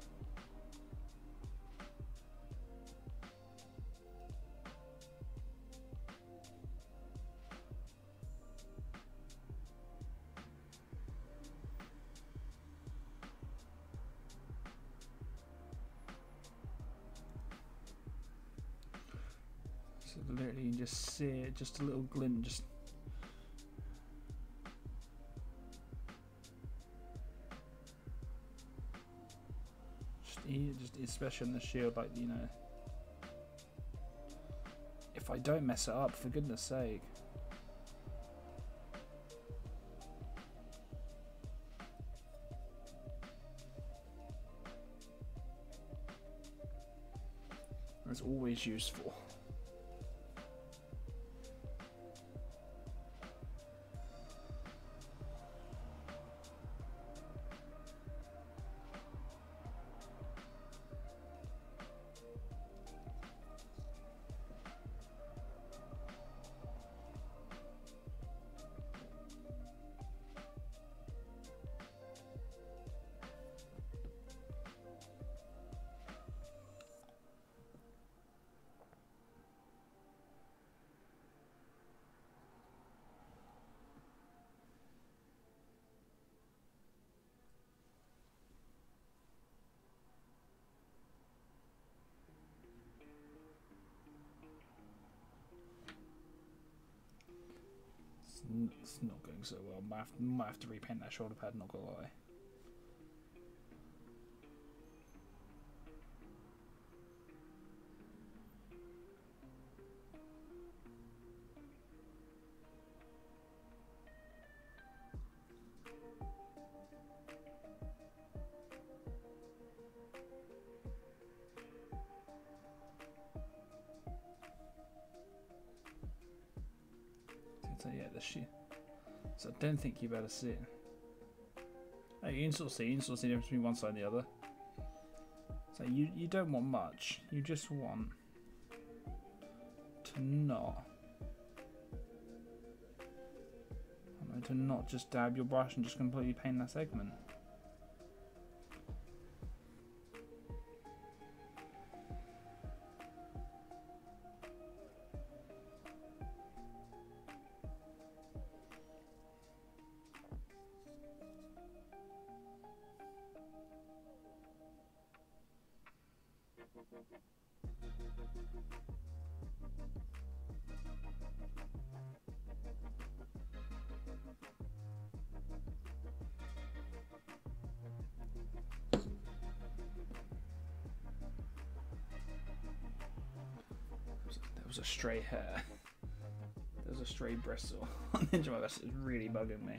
So literally you can just see it, just a little glint, just especially on the shield, like, you know, if I don't mess it up, for goodness sake. It's always useful. It's not going so well. Might have to repaint that shoulder pad, not gonna lie. So yeah, so I don't think you better see it. Oh, you can still see the difference between one side and the other. So you don't want much. You just want to not just dab your brush and just completely paint that segment. There was a stray hair. There was a stray bristle on the edge of my vest. It's really bugging me.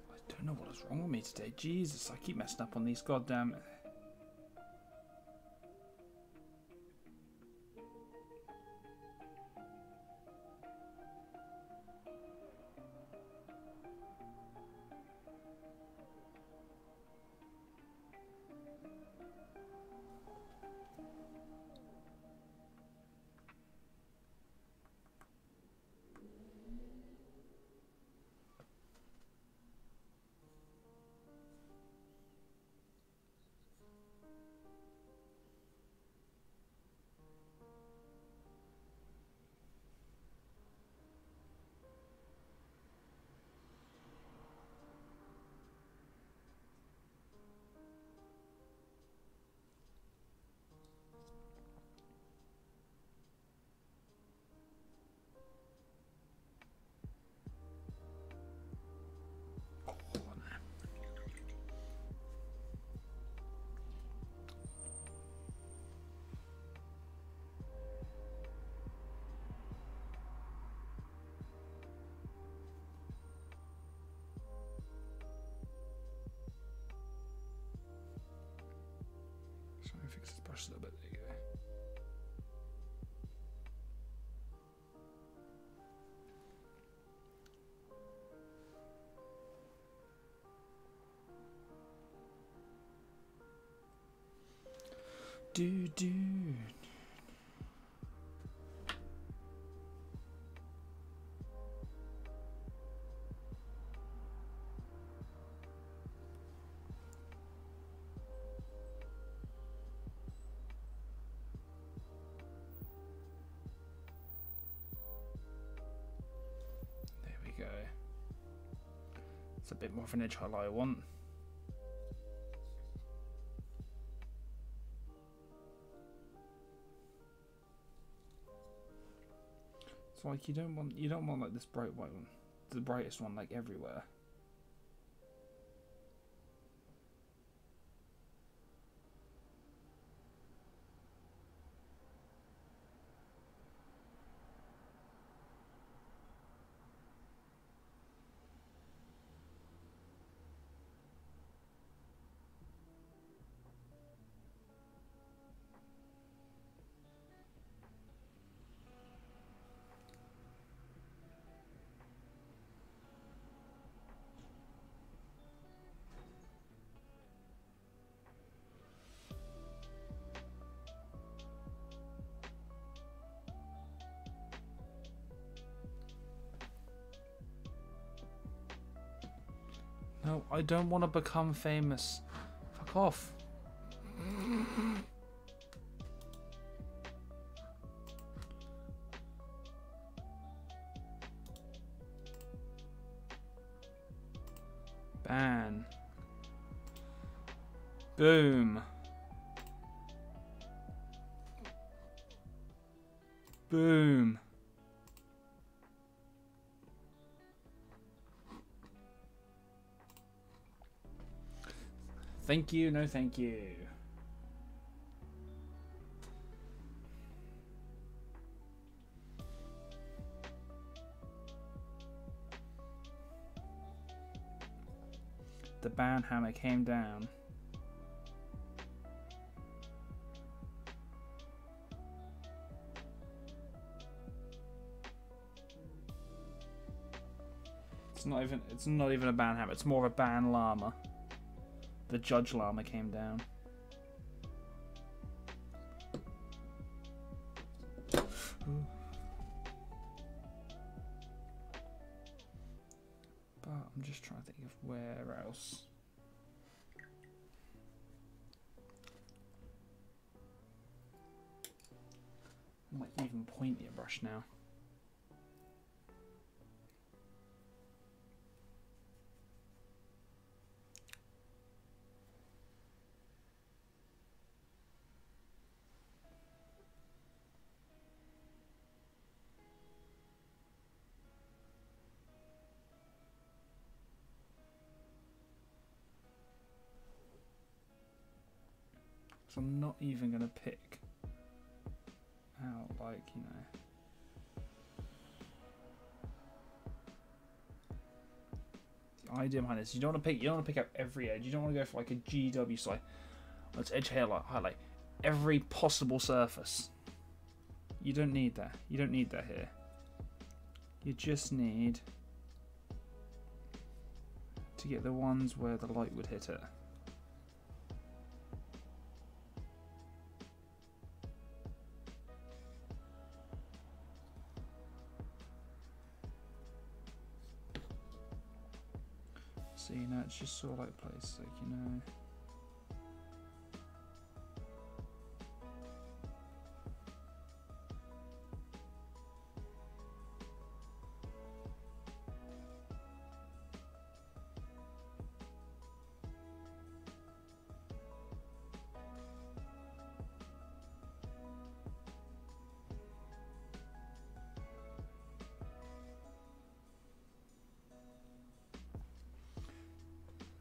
I don't know what is wrong with me today. Jesus, I keep messing up on these goddamn... just a little bit. There you go. Do do. There we go. It's a bit more of an edge highlight I want. Like you don't want like this bright white one, the brightest one like everywhere. No, I don't want to become famous. Fuck off. Ban. Boom. Boom. Thank you, no thank you. The ban hammer came down. It's not even a ban hammer, it's more of a ban llama. The judge llama came down. But I'm just trying to think of where else. I might even point your brush now. So I'm not even going to pick out, like, you know. The idea behind this, you don't want to pick up every edge. You don't want to go for like a GW side. Let's edge highlight every possible surface. You don't need that. You don't need that here. You just need to get the ones where the light would hit it. So, you know, it's just sort of like place, like, you know.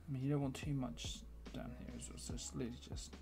I mean, you don't want too much down here, so it's literally just.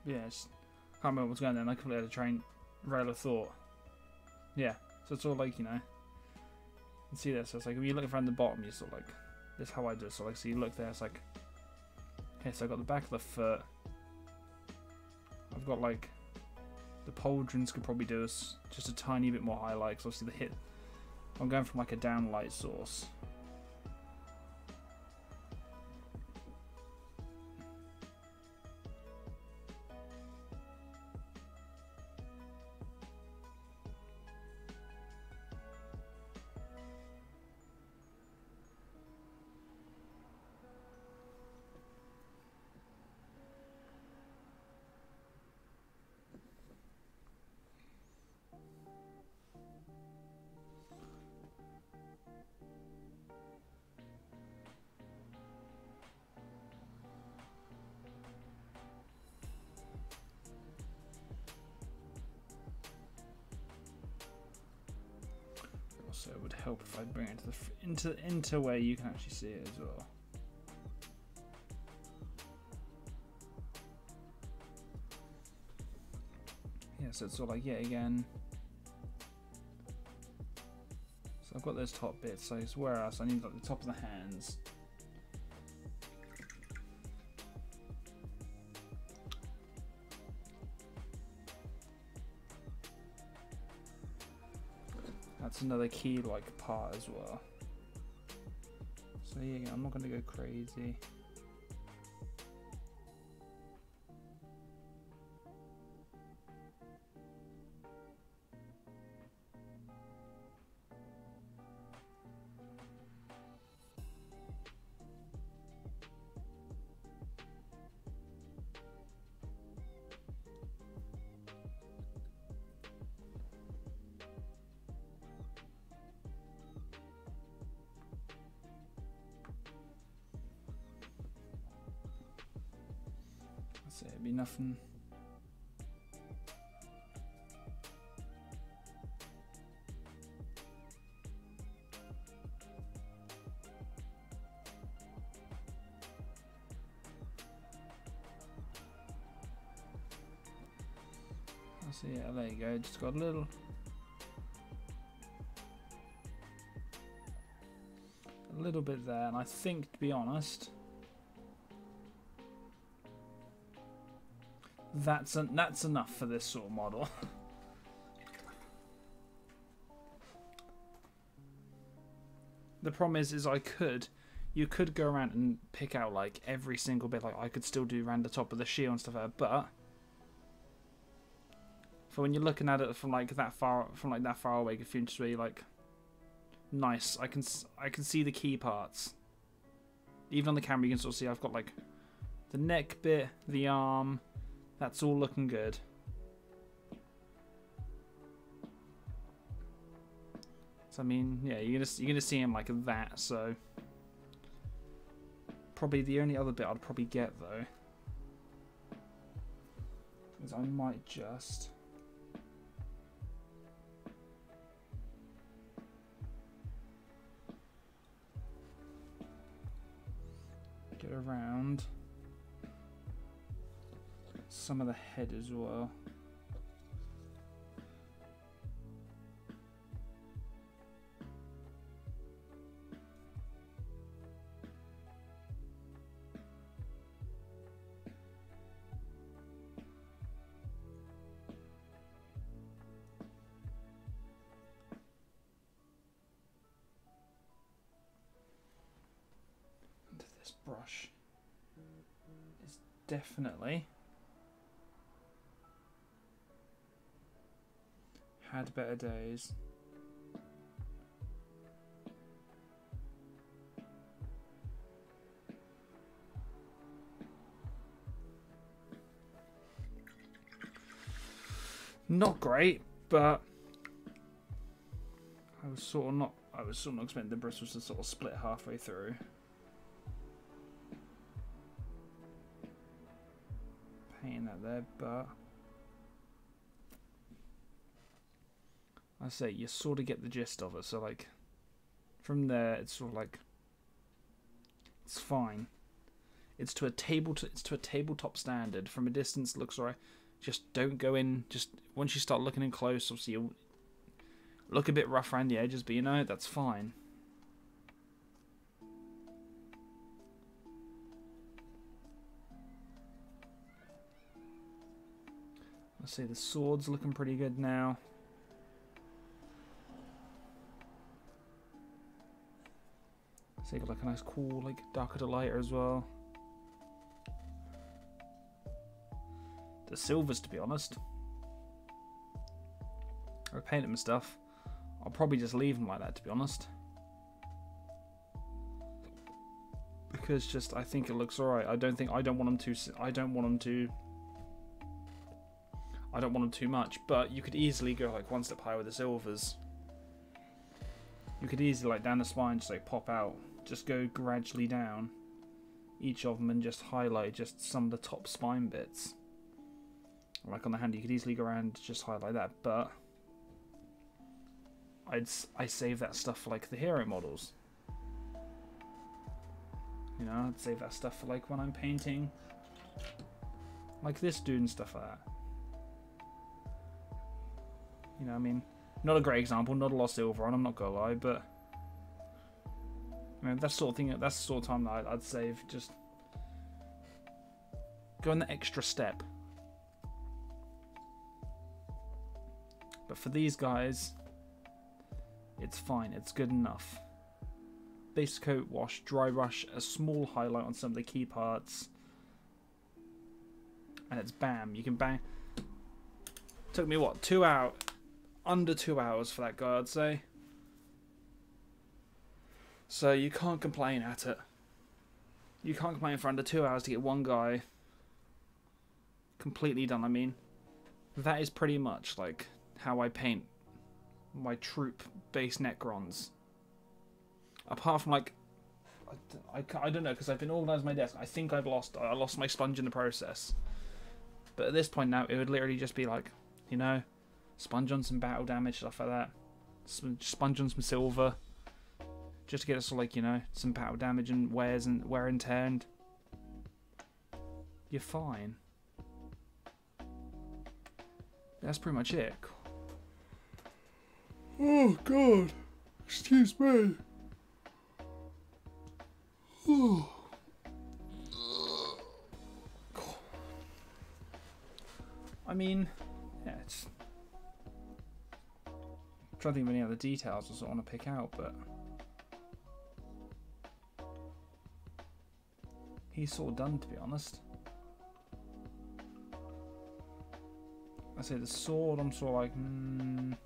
Yes, can't remember what's going on. I completely had a train rail of thought. Yeah, so it's all like, you know, you can see this. So it's like when you look around the bottom, you sort of like, this is how I do it. So like, so you look there, it's like, okay, so I've got the back of the foot. I've got like the pauldrons could probably do us just a tiny bit more highlight. Cause obviously the hit, I'm going from like a down light source. So it would help if I bring it into where you can actually see it as well. Yeah, so it's all like yet again. So I've got those top bits. So it's where else? I need like the top of the hands. That's another key like part as well. So yeah, I'm not going to go crazy. So it'd be nothing. So yeah, there you go. Just got a little bit there, and I think, to be honest, that's enough for this sort of model. The problem is you could go around and pick out like every single bit. Like I could still do around the top of the shield and stuff like that, but for when you're looking at it from that far away, if you're just really like, nice. I can see the key parts. Even on the camera, you can sort of see I've got like the neck bit, the arm. That's all looking good. So I mean, yeah, you're gonna see him like that. So probably the only other bit I'd probably get though is I might just get around some of the head as well. And this brush is definitely had better days. Not great, but I was sort of not expecting the bristles to sort of split halfway through. painting that there, but I say you sort of get the gist of it. So like from there, it's sort of like it's fine. It's to a tabletop standard. From a distance, it looks alright. Just don't go in. Just once you start looking in close, obviously you'll look a bit rough around the edges, but you know that's fine. Let's see, the sword's looking pretty good now. See, got like a nice cool, like darker to lighter as well. The silvers, to be honest, I paint them and stuff. I'll probably just leave them like that, to be honest, because just I think it looks alright. I don't want them too much. But you could easily go like one step higher with the silvers. You could easily, like down the spine, just like pop out. Just go gradually down each of them and just highlight just some of the top spine bits. Like on the hand, you could easily go around and just highlight that, but I save that stuff for like the hero models. You know, I'd save that stuff for like when I'm painting like this dude and stuff like that. You know, I mean, not a great example, not a lot of silver on, I'm not gonna lie, but I mean, that's the sort of thing. That's the sort of time that I'd save. Just go in the extra step. But for these guys, it's fine. It's good enough. Base coat, wash, dry brush, a small highlight on some of the key parts, and it's bam. You can bang. Took me what, 2 hours? Under 2 hours for that guy, I'd say. So you can't complain at it. You can't complain for under 2 hours to get one guy completely done. I mean, that is pretty much like how I paint my troop-based Necrons. Apart from like, I don't know, because I've been organising my desk. I think I lost my sponge in the process. But at this point now, it would literally just be like, you know, sponge on some battle damage, stuff like that. Sponge on some silver. Just to get us like, you know, some battle damage and wear and tear, and you're fine. That's pretty much it. Oh God, excuse me. I mean, yeah, it's. I'm trying to think of any other details I sort of want to pick out, but he's sort of done, to be honest. I say the sword, I'm sort of like, I'm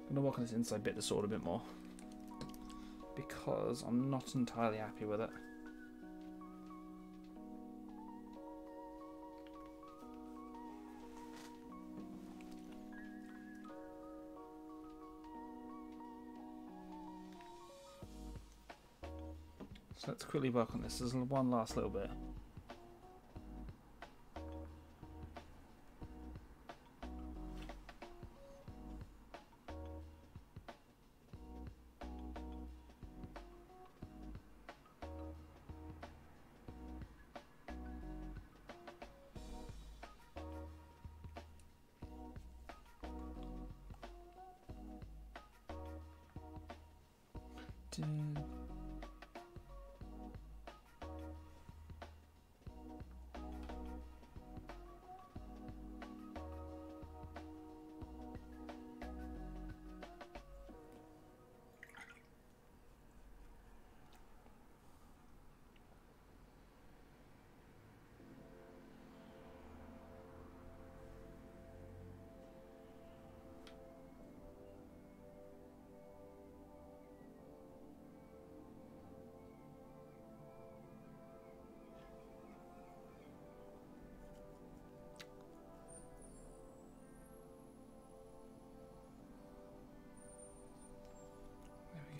gonna work on this inside bit of the sword a bit more, because I'm not entirely happy with it. So let's quickly work on this. There's one last little bit.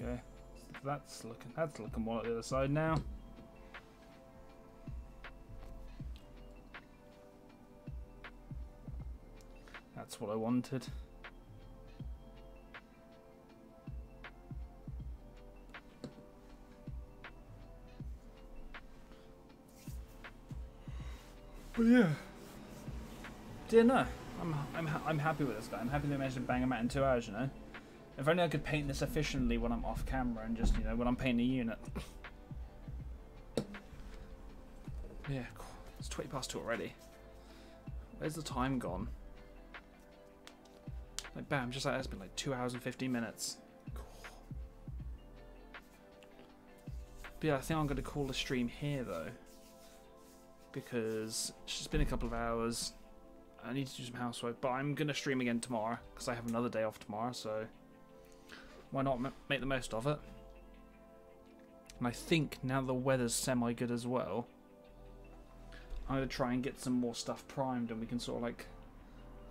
Okay, so that's looking more like the other side now. That's what I wanted. But yeah. No. I'm happy with this guy. I'm happy they managed to bang him out in 2 hours, you know? If only I could paint this efficiently when I'm off camera and just, you know, when I'm painting a unit. Yeah, cool. It's 20 past 2 already. Where's the time gone? Like, bam, just like that, it's been like 2 hours and 15 minutes. Cool. But yeah, I think I'm going to call the stream here, though. Because it's just been a couple of hours. I need to do some housework, but I'm going to stream again tomorrow, because I have another day off tomorrow, so why not make the most of it? And I think now the weather's semi-good as well, I'm going to try and get some more stuff primed, and we can sort of like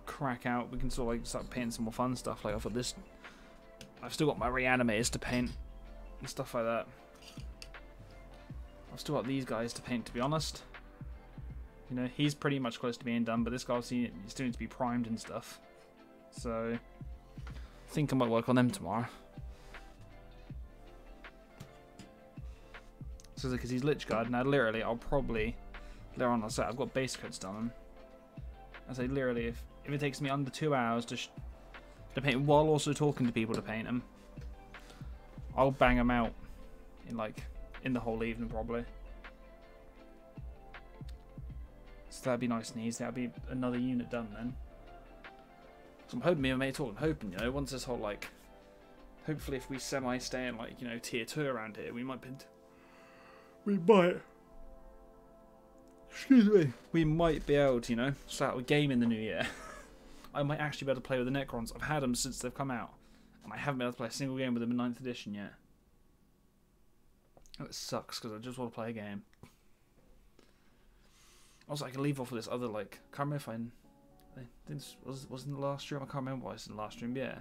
crack out, we can sort of like start painting some more fun stuff. Like I've got this, I've still got my reanimators to paint, and stuff like that. I've still got these guys to paint, to be honest. You know, he's pretty much close to being done, but this guy still needs to be primed and stuff. So, I think I might work on them tomorrow. So, because he's Lich Guard, now literally, I'll probably, later on I'll say, I've got base coats done. I say, literally, if it takes me under 2 hours to paint while also talking to people to paint them, I'll bang them out in the whole evening, probably. So that'd be nice and easy. That'd be another unit done then. So I'm hoping, me and mate talking, hoping, you know, once this whole, like, hopefully if we semi-stay in, like, you know, tier 2 around here, we might, excuse me, we might be able to, you know, start a game in the new year. I might actually be able to play with the Necrons. I've had them since they've come out, and I haven't been able to play a single game with them in 9th edition yet. Oh, it sucks, because I just want to play a game. Also, I can leave off with this other, like, I can't remember if I think this was in the last stream. I can't remember why it's in the last stream. Yeah,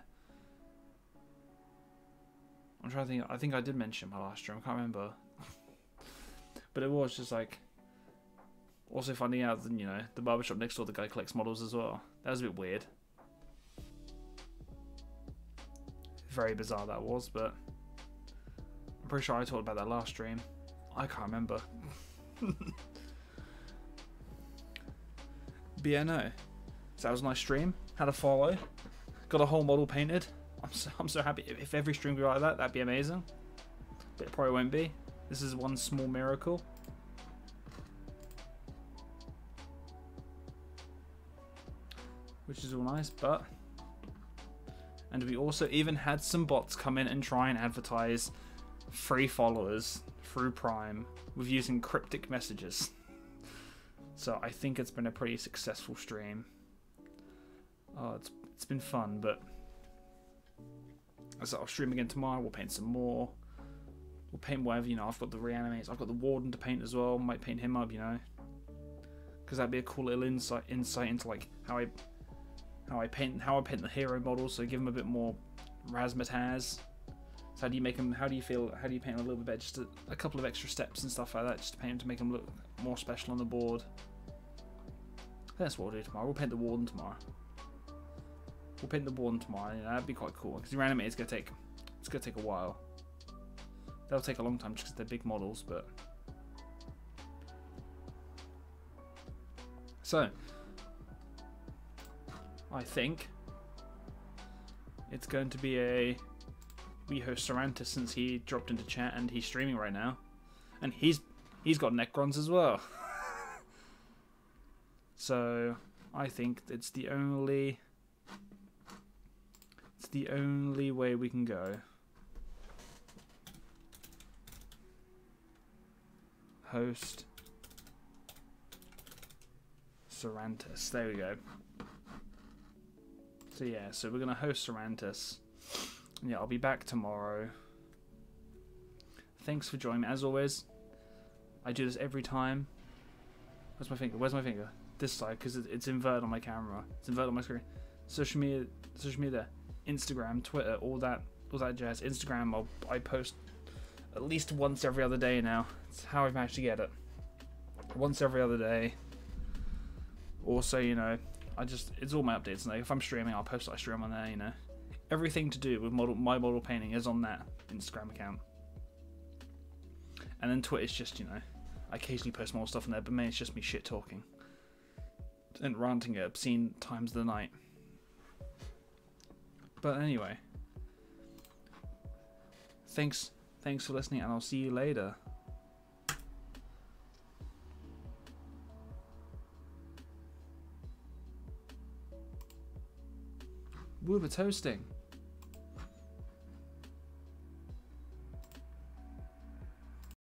I'm trying to think. I think I did mention my last stream. I can't remember, but it was just like also finding out that, you know, the barbershop next door, the guy collects models as well. That was a bit weird. Very bizarre that was, but I'm pretty sure I talked about that last stream. I can't remember. But yeah, no. So that was a nice stream. Had a follow. Got a whole model painted. I'm so happy. If every stream could be like that, that'd be amazing. But it probably won't be. This is one small miracle. Which is all nice, but... And we also even had some bots come in and try and advertise free followers through Prime with using cryptic messages. So I think it's been a pretty successful stream. Oh, it's been fun, but so I'll stream again tomorrow. We'll paint some more. We'll paint whatever, you know. I've got the reanimates. I've got the Warden to paint as well. Might paint him up, you know, because that'd be a cool little insight into like how I paint the hero models. So give them a bit more razzmatazz. So how do you make them? How do you paint them a little bit better? Just a couple of extra steps and stuff like that, just to paint them to make them look more special on the board. That's what we'll do tomorrow. We'll paint the Warden tomorrow. You know, that'd be quite cool. Because the reanimate is gonna take a while. That'll take a long time just because they're big models, but so I think it's going to be a we host Sarantis, since he dropped into chat and he's streaming right now, and he's got Necrons as well. So I think it's the only way we can go. Host Sarantis. There we go. So yeah, so we're gonna host Sarantis. Yeah, I'll be back tomorrow. Thanks for joining me. As always, I do this every time. Where's my finger? Where's my finger? This side, because it's inverted on my camera. It's inverted on my screen. Social media there. Instagram, Twitter, all that jazz. Instagram, I post at least once every other day now. It's how I've managed to get it. Once every other day. Also, you know, It's all my updates. Like if I'm streaming, I'll post what I stream on there. You know, everything to do with my model painting is on that Instagram account. And then Twitter's just, you know, I occasionally post more stuff on there, but mainly it's just me shit talking and ranting at obscene times of the night. But anyway, thanks for listening, and I'll see you later. Woo, it's hosting.